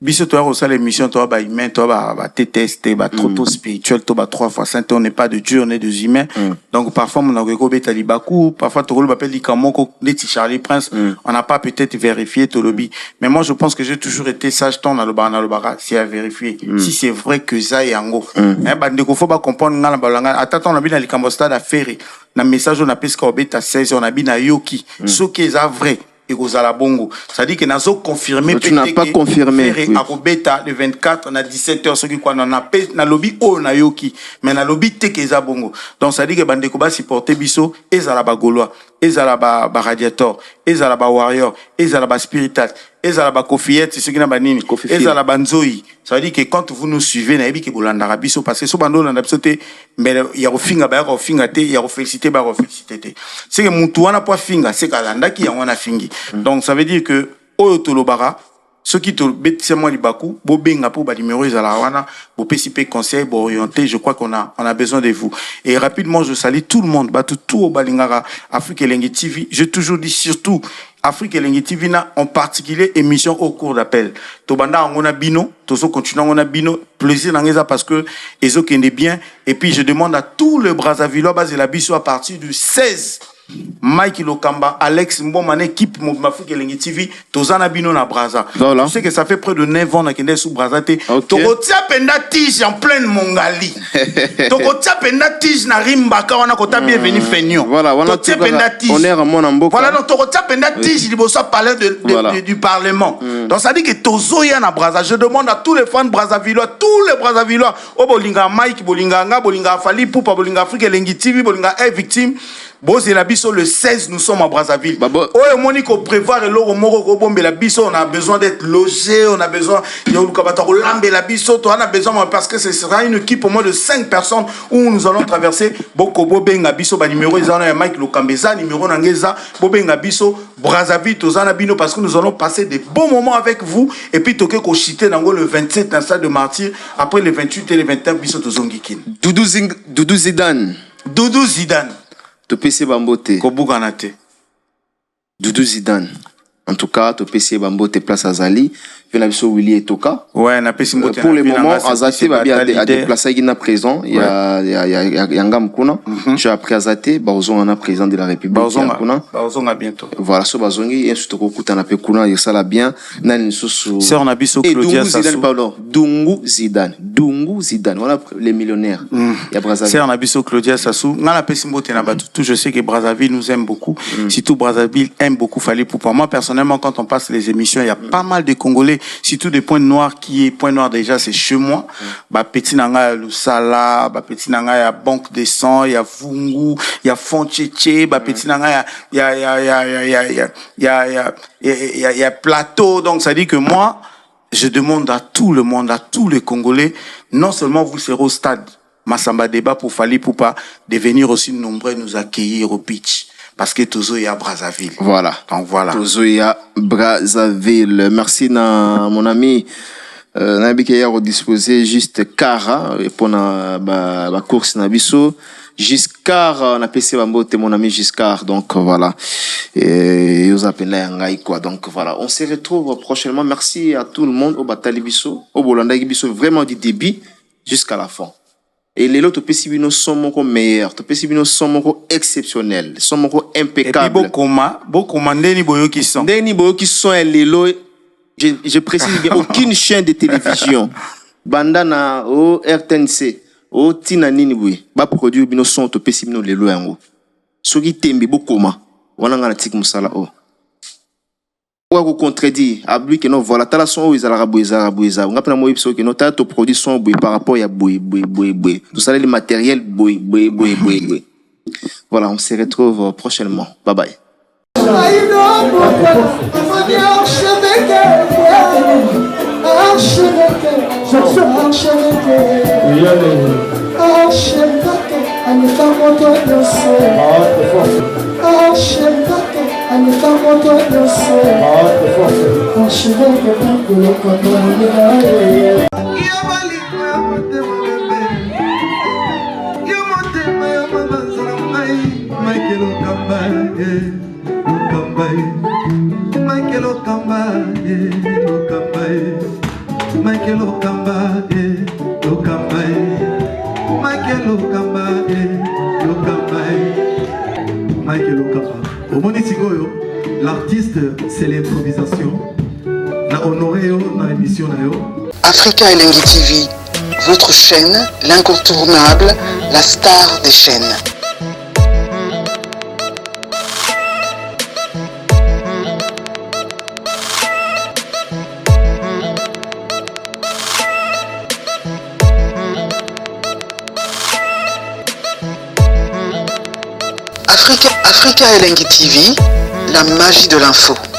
biso toi au salle émission toi ba humain toi ba tester ba trop spirituel toi ba 3 fois saint on n'est pas de Dieu on est des humains. Donc parfois mon Koiko betali baku, parfois to le appelle likamoko Leti Charlie Prince, on n'a pas peut-être vérifié to lobby. Mais moi je pense que j'ai toujours été sage ton na lobara si à vérifier si c'est vrai que ça est yango. Ba ndeko faut pas comprendre ngala balanga attends on a bien likambo stade à faire na message on a pesca obeta 16 on a bien yoki ce qui est vrai. et kozala bongo. Ça dit que nazo confirmé. Tu n'as pas confirmé. Oui. À Robeta le 24 na 17h ce qui quoi na lobby o na yoki mais na lobby te keza bongo. Donc ça dit que bande ko ba supporter biso ezala ba gaulois, ezala ba radiator, ezala ba warrior, ezala ba spirital, ezala ba kofiette ce qui na ba nini, ezala ba nzoi. Ça veut dire que quand vous nous suivez na yebi ke bolanda biso parce que so bando na biso te mais ya kofinga ba kofinga te ya féliciter ba féliciter te. C'est que mutu wana po finga c'est kalanda ki ya wana fingi. Donc ça veut dire que oyo tolobara ceux qui te bêtent moi libaku bobenga pour ba numéro ezala wana bo pesipe conseil bo orienter, je crois qu'on a besoin de vous. Et rapidement je salue tout le monde, tout au balingara Afrique Elengi TV. J'ai toujours dit surtout Afrique Elengi TV na en particulier émission au cours d'appel. Tobanda on a bino, tozo continuer on a bino plaisir dans parce que ezo kende bien et puis je demande à tout le Brazzavillois base la biso à partir du 16 Mike Lokamba, Alex Mbomane, équipe Afrique Elengi TV, Tozana Bino na Brazza. Voilà. Je sais que ça fait près de 9 ans qu'on est sous Brazza. Tokotia penda tige en pleine Mongali. Tokotia penda tige na Rimbaka, on a kota bienvenue Fenyon. Voilà, on est à mon ambo. Voilà, donc Tokotia penda tige, il faut parler du Parlement. Donc ça dit que Tozoya na Brazza. Je demande à tous les fans Brazzavillois, tous les Brazzavillois, au Bolinga Mike, Bolinga Nga, Bolinga Fali, Poupa, Bolinga Afrique Elengi TV, Bolinga Air Victime. Bon, c'est la biso le 16, nous sommes à Brazzaville. Oh, Monique, au prévoir et l'euro moro bombe la biso, on a besoin d'être logé, on a besoin de la biso, on a besoin parce que ce sera une équipe au moins de 5 personnes où nous allons traverser Boko Bobenga biso, ba numéro Izana Mike Lokambeza, numéro Nangeza, Bobenga biso, Brazzaville, Tozana Bino, parce que nous allons passer des bons moments avec vous. Et puis, Toké Koshite Nango le 27 dans stade de Martyr, après le 28 et le 29 biso Tozongikin. Doudou Zidane. Doudou Zidane. Topese Bambote. Kobuganate. Doudou Zidane. En tout cas, Topese Bambote place à Zali. Venabiso Willy et Toka. Ouais, na pesi mbote. Pour le moment, Azate va bien à déplacer Guina présent. Il y a Yangam Kuna. Je après Azate, Baozon en a président de la République. Baozon a bientôt. Voilà, ce Bazongi, et surtout Kokuta na Pekuna, il ça la bien. Nan Soso. C'est on a biso Claudia Sassou. Dungu Zidane. Dungu Zidane. Voilà les millionnaires. Il y a Brazzaville. C'est on a biso Claudia Sassou. Ngala pesi mbote na batu. Je sais que Brazzaville nous aime beaucoup. Surtout Brazzaville aime beaucoup Fally Poupa. Moi, personnellement, quand on passe les émissions, il y a pas mal de Congolais. Surtout des points noirs qui est point noir déjà c'est chez moi. Bah petit nanga Lusala, bah petit nanga ya Banque des Sangs, il y a Vungu, il y a Fontchéché, bah petit nanga il y a Plateau. Donc ça dit que moi je demande à tout le monde, à tous les Congolais, non seulement vous serez au stade Massamba Débat pour Fally Poupa, de venir aussi nombreux nous accueillir au pitch. Parce que Tozoya Brazzaville. Voilà. Donc voilà. Tozoya Brazzaville. Merci na mon ami. Nabi a disposé juste car pour la course nabiso. Giscard, on a PC Bambote, mon ami Giscard. Donc voilà. Et vous appelez quoi. Donc voilà. On se retrouve prochainement. Merci à tout le monde au Batali Bisso, au Bolanda Bisso, vraiment du début jusqu'à la fin. Et les autres Pessibino sont mon meilleurs, Pessibino sont mon exceptionnels, sont mon impeccable. Et puis beaucoup Ndeni Boyo qui sont. Ndeni Boyo qui sont les lots. Je précise bien, aucune chaîne de télévision, bandana au RTNC, au Tina Niniboui, ba produire bino son to Pessibino les lots yango. Soki tembe beaucoup ma, wana ngana tik musala o. Ou à contredire, à lui que non, voilà, t'as la son où ils allaient rabouiser. On a plein de mots que non, t'as ton produit son par rapport à boui. Tout ça, les matériels boui. Voilà, on se retrouve prochainement. Bye bye. L'artiste, c'est l'improvisation. Na honoré dans l'émission. Africa Elengi TV, votre chaîne, l'incontournable, la star des chaînes. Africa Elengi TV, la magie de l'info.